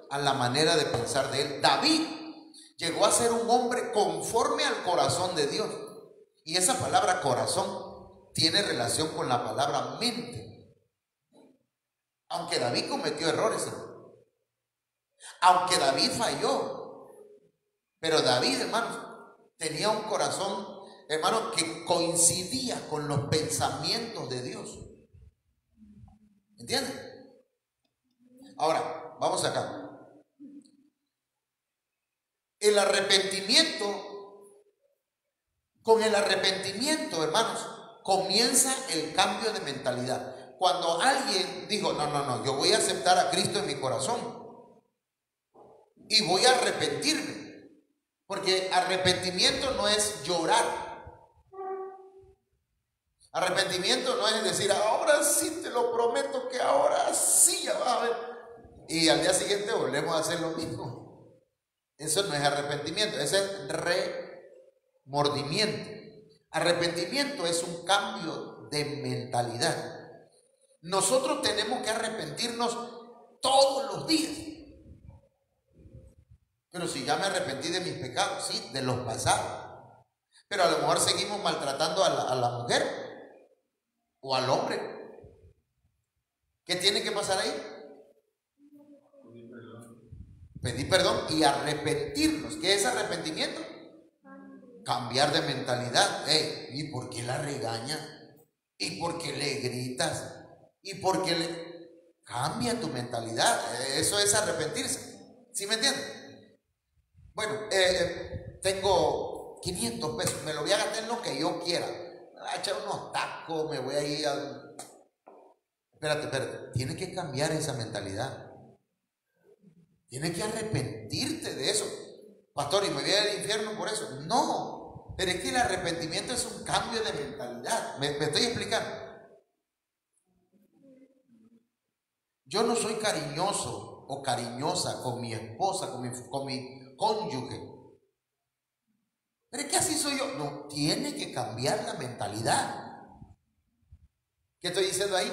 a la manera de pensar de Él. David llegó a ser un hombre conforme al corazón de Dios. Y esa palabra corazón tiene relación con la palabra mente. Aunque David cometió errores, aunque David falló, pero David, hermanos, tenía un corazón, hermano, que coincidía con los pensamientos de Dios. ¿Entienden? Ahora, vamos acá. El arrepentimiento, con el arrepentimiento, hermanos, comienza el cambio de mentalidad. Cuando alguien dijo: no, yo voy a aceptar a Cristo en mi corazón y voy a arrepentirme, porque arrepentimiento no es llorar. Arrepentimiento no es decir: ahora sí te lo prometo que ahora sí ya vas a ver, y al día siguiente volvemos a hacer lo mismo. Eso no es arrepentimiento, ese es remordimiento. Arrepentimiento es un cambio de mentalidad. Nosotros tenemos que arrepentirnos todos los días. Pero si ya me arrepentí de mis pecados, sí, de los pasados. Pero a lo mejor seguimos maltratando a la mujer o al hombre. ¿Qué tiene que pasar ahí? Pedir perdón y arrepentirnos. ¿Qué es arrepentimiento? Cambiar de mentalidad. ¿Y por qué la regañas? ¿Y por qué le gritas? ¿Y por qué le... Cambia tu mentalidad? Eso es arrepentirse. ¿Sí me entienden? Bueno, tengo 500 pesos, me lo voy a gastar en lo que yo quiera. Me voy a echar unos tacos, me voy a ir a... Espérate, tienes que cambiar esa mentalidad. Tienes que arrepentirte de eso. Pastor, ¿y me voy al infierno por eso? No, pero es que el arrepentimiento es un cambio de mentalidad. ¿Me estoy explicando? Yo no soy cariñoso o cariñosa con mi esposa, con mi cónyuge. Pero es que así soy yo. No, tiene que cambiar la mentalidad. ¿Qué estoy diciendo ahí?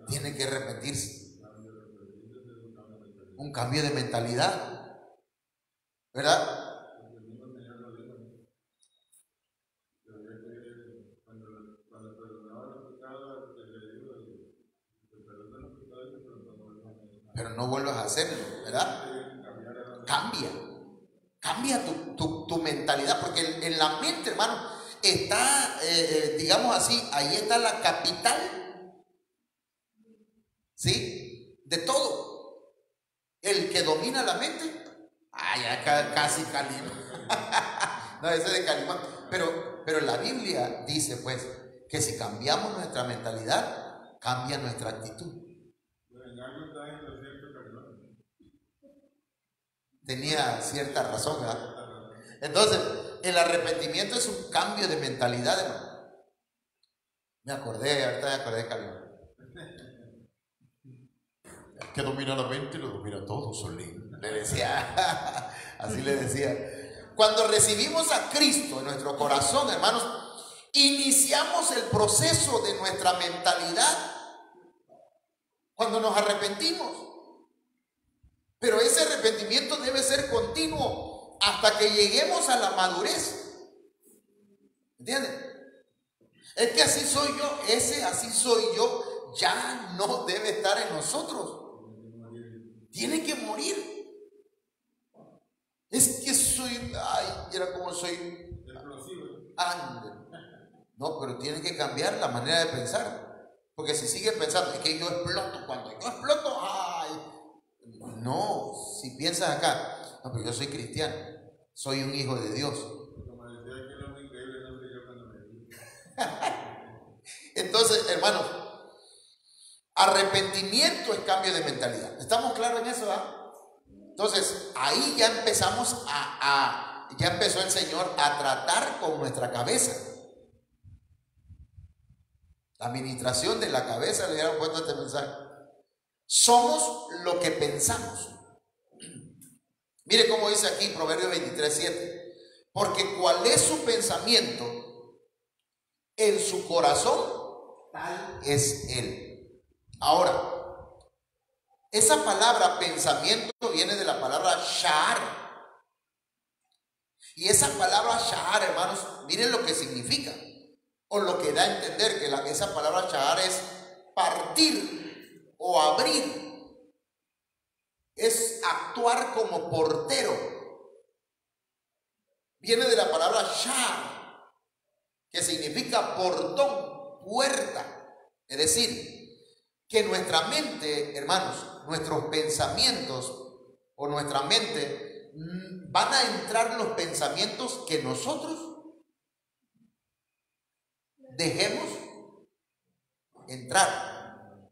Tiene que arrepentirse. Un cambio de mentalidad, ¿verdad? Pero no vuelvas a hacerlo, ¿verdad? Cambia tu mentalidad, porque en la mente, hermano, está, digamos así, ahí está la capital, ¿sí? De todo. El que domina la mente, ya casi Calimán. No, ese es de Calimán. Pero la Biblia dice, pues, que si cambiamos nuestra mentalidad, cambia nuestra actitud. Tenía cierta razón, ¿verdad? Entonces, el arrepentimiento es un cambio de mentalidad, hermano. Ahorita me acordé de Calimán. Que domina la mente y lo domina todo, Solín. Le decía, así le decía. Cuando recibimos a Cristo en nuestro corazón, hermanos, iniciamos el proceso de nuestra mentalidad cuando nos arrepentimos. Pero ese arrepentimiento debe ser continuo hasta que lleguemos a la madurez. ¿Entienden? Es que así soy yo, así soy yo, ya no debe estar en nosotros. Tiene que morir. Es que soy, era como soy. No, pero tiene que cambiar la manera de pensar. Porque si sigue pensando, es que yo exploto, cuando yo exploto, no, si piensas acá, no, pero yo soy cristiano, soy un hijo de Dios. Entonces, hermanos, arrepentimiento es cambio de mentalidad. ¿Estamos claros en eso? Entonces, ahí ya empezamos ya empezó el Señor a tratar con nuestra cabeza. La administración de la cabeza le dieron puesto este mensaje. Somos lo que pensamos. Mire cómo dice aquí Proverbios 23:7. Porque cuál es su pensamiento en su corazón, tal es él. Ahora, esa palabra pensamiento viene de la palabra sha'ar. Y esa palabra sha'ar, hermanos, miren lo que significa, o lo que da a entender que esa palabra sha'ar es partir o abrir, es actuar como portero. Viene de la palabra sha'ar, que significa portón, puerta. Es decir, que nuestra mente, hermanos, nuestros pensamientos o nuestra mente, van a entrar los pensamientos que nosotros dejemos entrar.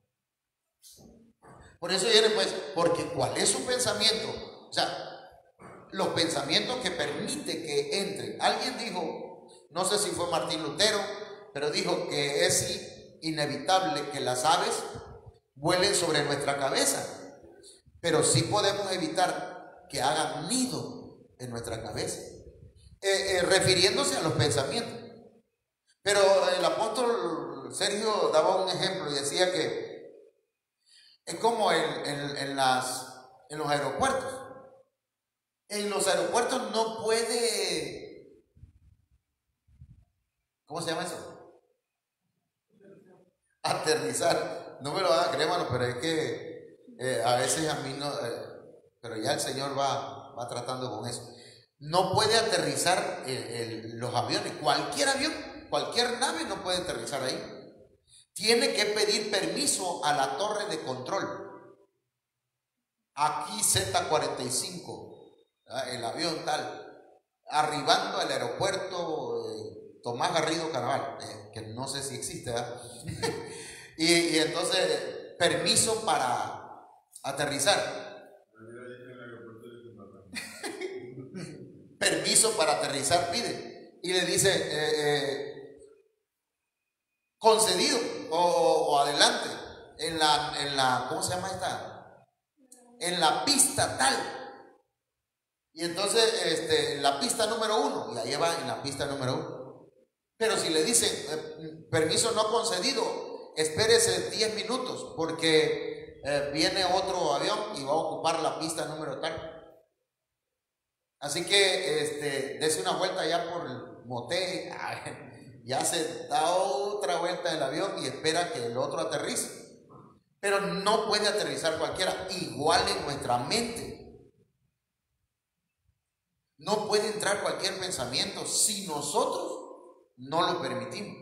Por eso viene pues, porque ¿cuál es su pensamiento? O sea, los pensamientos que permite que entren. Alguien dijo, no sé si fue Martín Lutero, pero dijo que es inevitable que las aves vuelen sobre nuestra cabeza, pero sí podemos evitar que hagan nido en nuestra cabeza, refiriéndose a los pensamientos. Pero el apóstol Sergio daba un ejemplo y decía que es como en los aeropuertos. En los aeropuertos no puede, ¿cómo se llama eso? Aterrizar. No me lo van a creer, hermano, pero es que a veces a mí no, pero ya el Señor va tratando con eso. No puede aterrizar los aviones, cualquier avión, cualquier nave no puede aterrizar ahí. Tiene que pedir permiso a la torre de control. Aquí Z45. El avión tal, arribando al aeropuerto Tomás Garrido Carnaval, que no sé si existe, ¿verdad? y entonces, permiso para aterrizar. Permiso para aterrizar pide. Y le dice, concedido o adelante, en la, ¿cómo se llama esta? En la pista tal. Y entonces la pista número 1, y ahí va en la pista número 1. Pero si le dicen permiso no concedido, espérese 10 minutos porque viene otro avión y va a ocupar la pista número tal. Así que dese una vuelta ya por el motel, ya se da otra vuelta del avión y espera que el otro aterrice. Pero no puede aterrizar cualquiera, igual en nuestra mente. No puede entrar cualquier pensamiento si nosotros no lo permitimos.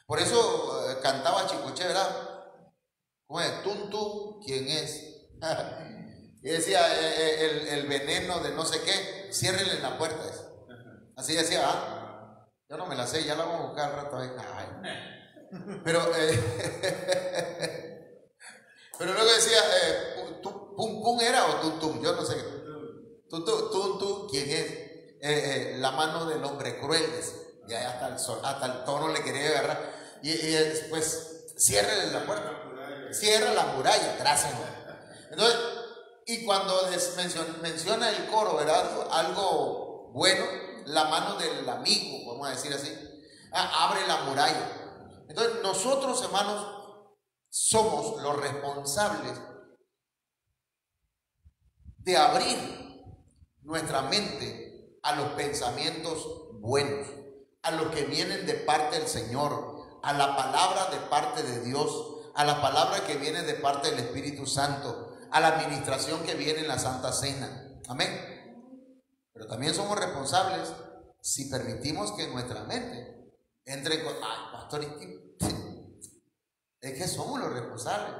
Por eso cantaba Chicoche, ¿verdad? ¿Cómo es? Tum tum, ¿quién es? Y decía el veneno de no sé qué, ciérrenle la puerta. Así decía, yo no me la sé, ya la vamos a buscar al rato. Pero pero luego decía, pum pum era o tum tum, yo no sé. Tum tum, ¿quién es? La mano del hombre cruel. Y ahí hasta el tono le quería agarrar. Y después, ciérrele la puerta. Cierra la muralla, gracias. Entonces, y cuando menciona el coro, ¿verdad? Algo bueno, la mano del amigo, vamos a decir así, abre la muralla. Entonces, nosotros, hermanos, somos los responsables de abrir nuestra mente a los pensamientos buenos, a los que vienen de parte del Señor, a la palabra de parte de Dios, a la palabra que viene de parte del Espíritu Santo, a la administración que viene en la Santa Cena. Amén. Pero también somos responsables si permitimos que nuestra mente entre con, ay, pastor, es que somos los responsables.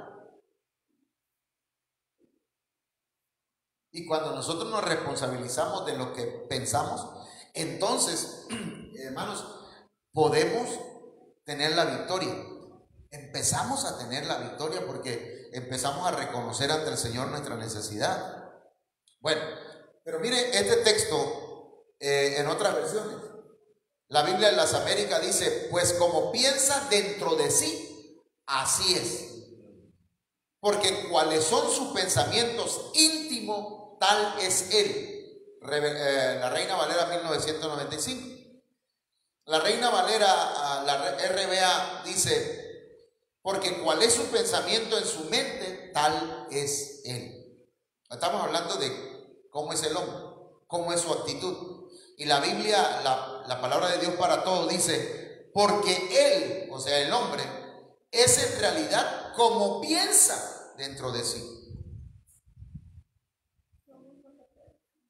Y cuando nosotros nos responsabilizamos de lo que pensamos, entonces, hermanos, podemos tener la victoria. Empezamos a tener la victoria porque empezamos a reconocer ante el Señor nuestra necesidad. Bueno, pero mire este texto en otras versiones. La Biblia de las Américas dice, pues como piensa dentro de sí, así es. Porque cuáles son sus pensamientos íntimos, tal es él. La Reina Valera 1995. La Reina Valera, la RBA dice, porque cuál es su pensamiento en su mente, tal es él. Estamos hablando de cómo es el hombre, cómo es su actitud. Y la Biblia, la palabra de Dios para todos dice, porque él, o sea el hombre, es en realidad como piensa dentro de sí.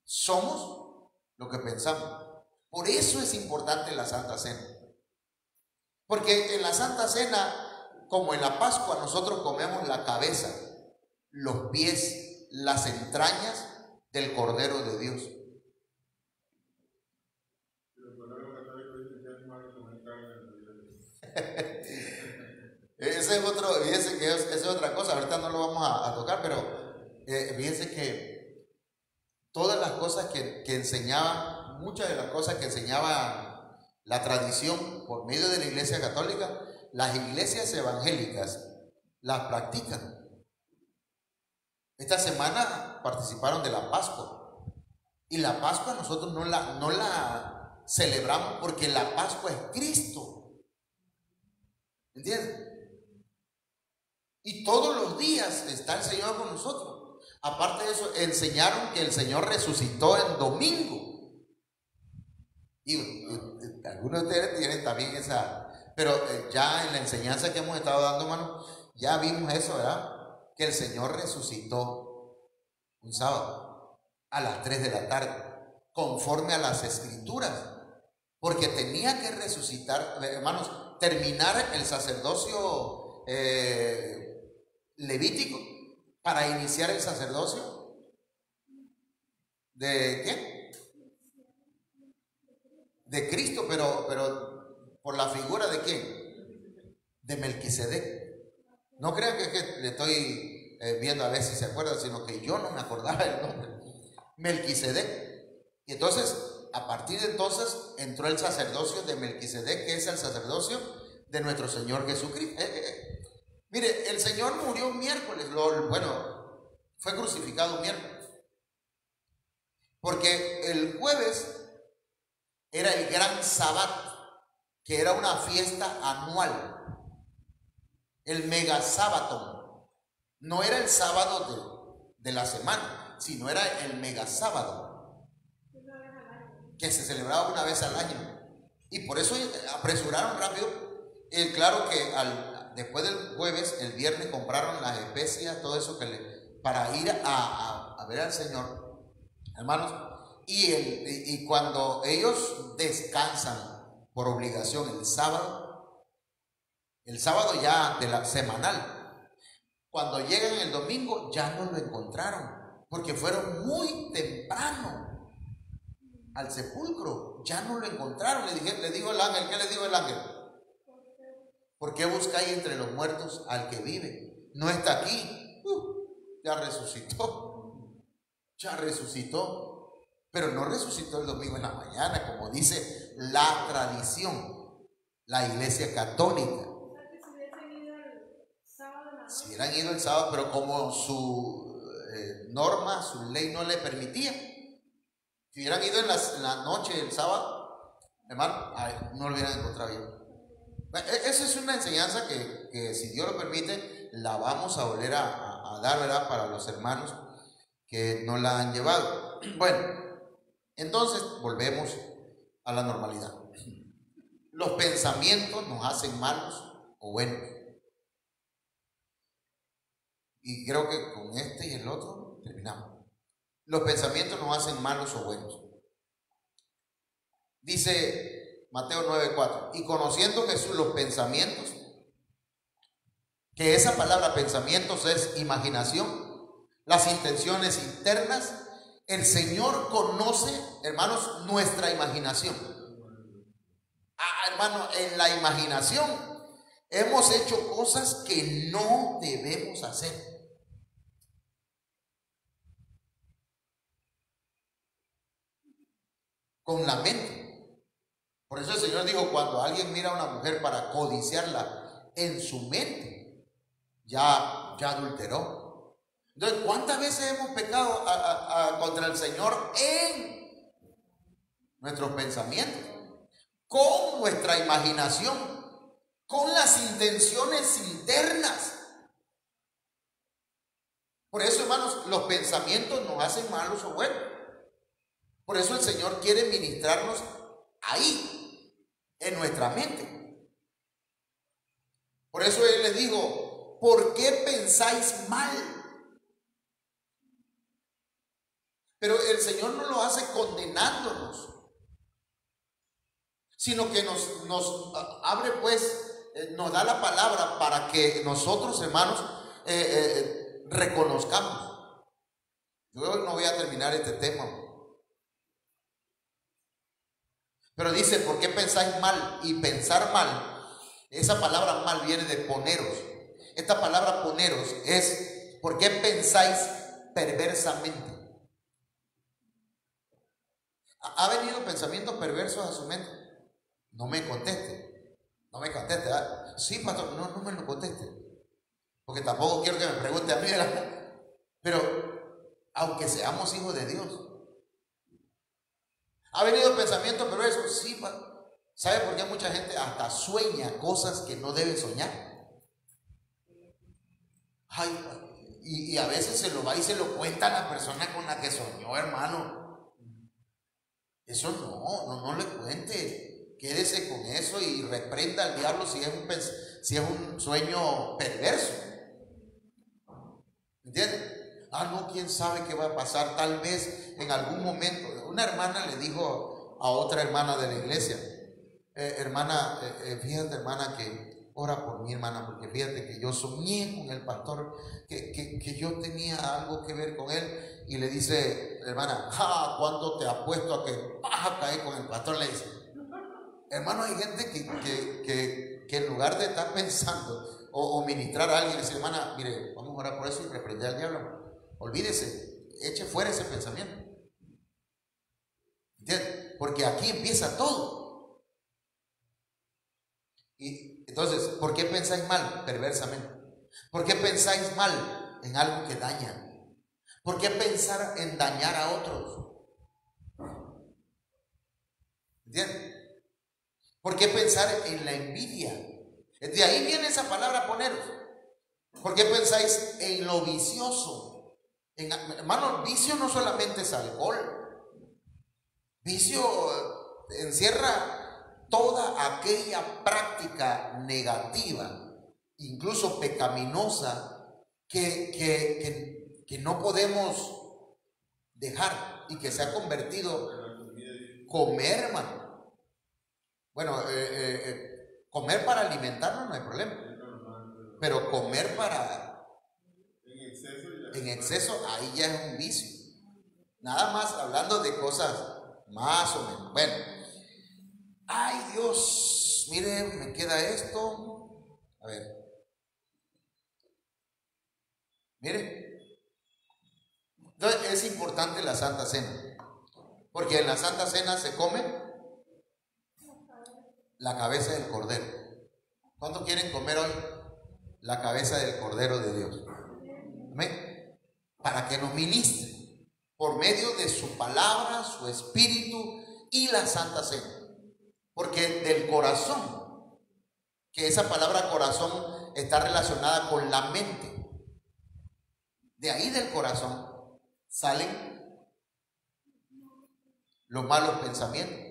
Somos lo que pensamos. Por eso es importante la Santa Cena. Porque en la Santa Cena, como en la Pascua, nosotros comemos la cabeza, los pies, las entrañas del Cordero de Dios. Ese es otro, fíjense que esa es otra cosa, ahorita no lo vamos a tocar, pero fíjense que todas las cosas que enseñaban, muchas de las cosas que enseñaba la tradición por medio de la Iglesia Católica, las iglesias evangélicas las practican. esta semana participaron de la Pascua. Y la Pascua nosotros no la celebramos porque la Pascua es Cristo. ¿Entiendes? Y todos los días está el Señor con nosotros. Aparte de eso, enseñaron que el Señor resucitó en domingo. Y algunos de ustedes tienen también esa, pero ya en la enseñanza que hemos estado dando, hermano, ya vimos eso, ¿verdad? Que el Señor resucitó un sábado a las 3 de la tarde, conforme a las Escrituras, porque tenía que resucitar, hermanos, terminar el sacerdocio levítico para iniciar el sacerdocio de ¿qué? De Cristo, pero por la figura de ¿quién? De Melquisedec. No crean que es que le estoy viendo a ver si se acuerdan, sino que yo no me acordaba el nombre. Melquisedec. Y entonces, a partir de entonces, entró el sacerdocio de Melquisedec, que es el sacerdocio de nuestro Señor Jesucristo. Mire, el Señor murió un miércoles, fue crucificado un miércoles. Porque el jueves era el gran sabbat, que era una fiesta anual. El mega sábado. No era el sábado de la semana, sino era el mega sábado, que se celebraba una vez al año. Y por eso apresuraron rápido. Claro que después del jueves, el viernes compraron las especias, todo eso para ir a ver al Señor, hermanos. Y cuando ellos descansan por obligación el sábado ya de la semanal, cuando llegan el domingo ya no lo encontraron, porque fueron muy temprano al sepulcro, ya no lo encontraron. Le dijo el ángel, ¿qué le dijo el ángel? ¿Por qué buscáis entre los muertos al que vive? No está aquí, ya resucitó, pero no resucitó el domingo en la mañana, como dice la tradición, la Iglesia Católica. Si hubieran ido el sábado, pero como su norma, su ley no le permitía, si hubieran ido en la noche el sábado, hermano, no lo hubieran encontrado ya. Esa es una enseñanza que si Dios lo permite, la vamos a volver a dar, ¿verdad? Para los hermanos que no la han llevado. Bueno, entonces volvemos a la normalidad. Los pensamientos nos hacen malos o buenos. Y creo que con este y el otro terminamos. Los pensamientos nos hacen malos o buenos. Dice Mateo 9:4, y conociendo Jesús los pensamientos, que esa palabra pensamientos es imaginación, las intenciones internas, el Señor conoce, hermanos, nuestra imaginación. Hermano, en la imaginación hemos hecho cosas que no debemos hacer. Con la mente. Por eso el Señor dijo, cuando alguien mira a una mujer para codiciarla en su mente, ya adulteró. Entonces, ¿cuántas veces hemos pecado contra el Señor en nuestros pensamientos? Con nuestra imaginación, con las intenciones internas. Por eso, hermanos, los pensamientos nos hacen malos o buenos. Por eso el Señor quiere ministrarnos ahí, en nuestra mente. Por eso Él les dijo, ¿por qué pensáis mal? Pero el Señor no lo hace condenándonos, sino que nos abre, pues, nos da la palabra para que nosotros, hermanos, reconozcamos. Yo no voy a terminar este tema, pero dice, ¿por qué pensáis mal? Y pensar mal, esa palabra mal viene de poneros. Esta palabra poneros es, ¿por qué pensáis perversamente? ¿Ha venido pensamientos perversos a su mente? No me conteste. ¿Verdad? Sí, pastor, no me lo conteste, porque tampoco quiero que me pregunte a mí, ¿verdad? Pero aunque seamos hijos de Dios, ¿ha venido pensamiento perverso? Sí, ¿sabe por qué mucha gente hasta sueña cosas que no debe soñar? Ay, y a veces se lo va y se lo cuenta a la persona con la que soñó, hermano. Eso no le cuente. Quédese con eso y reprenda al diablo si es un sueño perverso. ¿Entiendes? No, quién sabe qué va a pasar. Tal vez en algún momento una hermana le dijo a otra hermana de la iglesia: hermana, fíjate, hermana, que ora por mi hermana, porque fíjate que yo soñé con el pastor que yo tenía algo que ver con él. Y le dice la hermana: ¿cuánto te apuesto a que vas a caer con el pastor? Le dice. Hermano, hay gente que en lugar de estar pensando o ministrar a alguien, le dice: hermana, mire, vamos a orar por eso y reprender al diablo. Olvídese, eche fuera ese pensamiento. ¿Entiendes? Porque aquí empieza todo. Y entonces, ¿por qué pensáis mal? Perversamente. ¿Por qué pensáis mal en algo que daña? ¿Por qué pensar en dañar a otros? ¿Entiendes? ¿Por qué pensar en la envidia? De ahí viene esa palabra poneros. ¿Por qué pensáis en lo vicioso? Hermano, vicio no solamente es alcohol. Vicio encierra toda aquella práctica negativa, incluso pecaminosa, que no podemos dejar y que se ha convertido comer, hermano. Bueno, comer para alimentarnos no hay problema, pero comer en exceso, ahí ya es un vicio. Nada más hablando de cosas más o menos. Bueno, ay Dios, mire, me queda esto. A ver, mire, entonces es importante la Santa Cena, porque en la Santa Cena se come la cabeza del Cordero. ¿Cuántos quieren comer hoy la cabeza del Cordero de Dios? Amén. Para que nos ministre por medio de su palabra, su espíritu y la Santa Cena. Porque del corazón, que esa palabra corazón está relacionada con la mente, de ahí del corazón salen los malos pensamientos.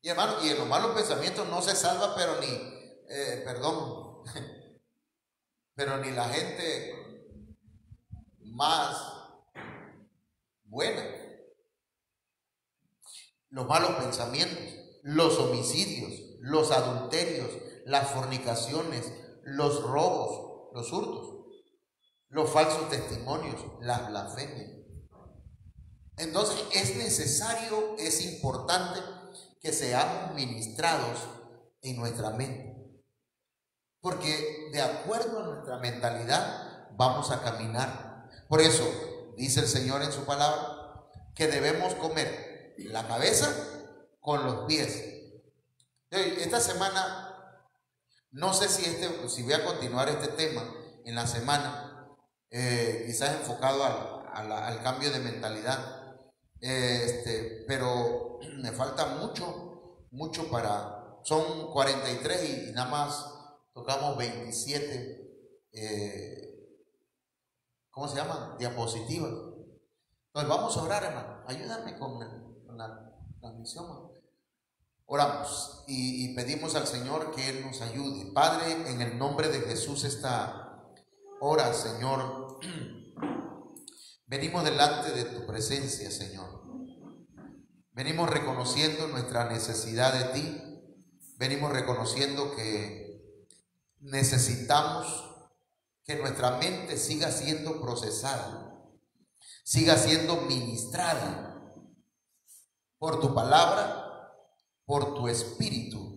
Y hermano, y en los malos pensamientos no se salva, pero ni la gente más buena. Los malos pensamientos, los homicidios, los adulterios, las fornicaciones, los robos, los hurtos, los falsos testimonios, las blasfemias. Entonces es necesario, es importante que seamos ministrados en nuestra mente, porque de acuerdo a nuestra mentalidad vamos a caminar. Por eso dice el Señor en su palabra que debemos comer la cabeza con los pies. Esta semana, no sé si voy a continuar este tema en la semana, quizás enfocado al cambio de mentalidad, pero me falta mucho son 43 y nada más tocamos 27, ¿cómo se llaman? Diapositivas. Entonces vamos a orar, hermano. Ayúdame con la transmisión. Oramos y pedimos al Señor que Él nos ayude. Padre, en el nombre de Jesús, esta hora, Señor, venimos delante de tu presencia, Señor. Venimos reconociendo nuestra necesidad de ti. Venimos reconociendo que necesitamos que nuestra mente siga siendo procesada, siga siendo ministrada por tu palabra, por tu espíritu,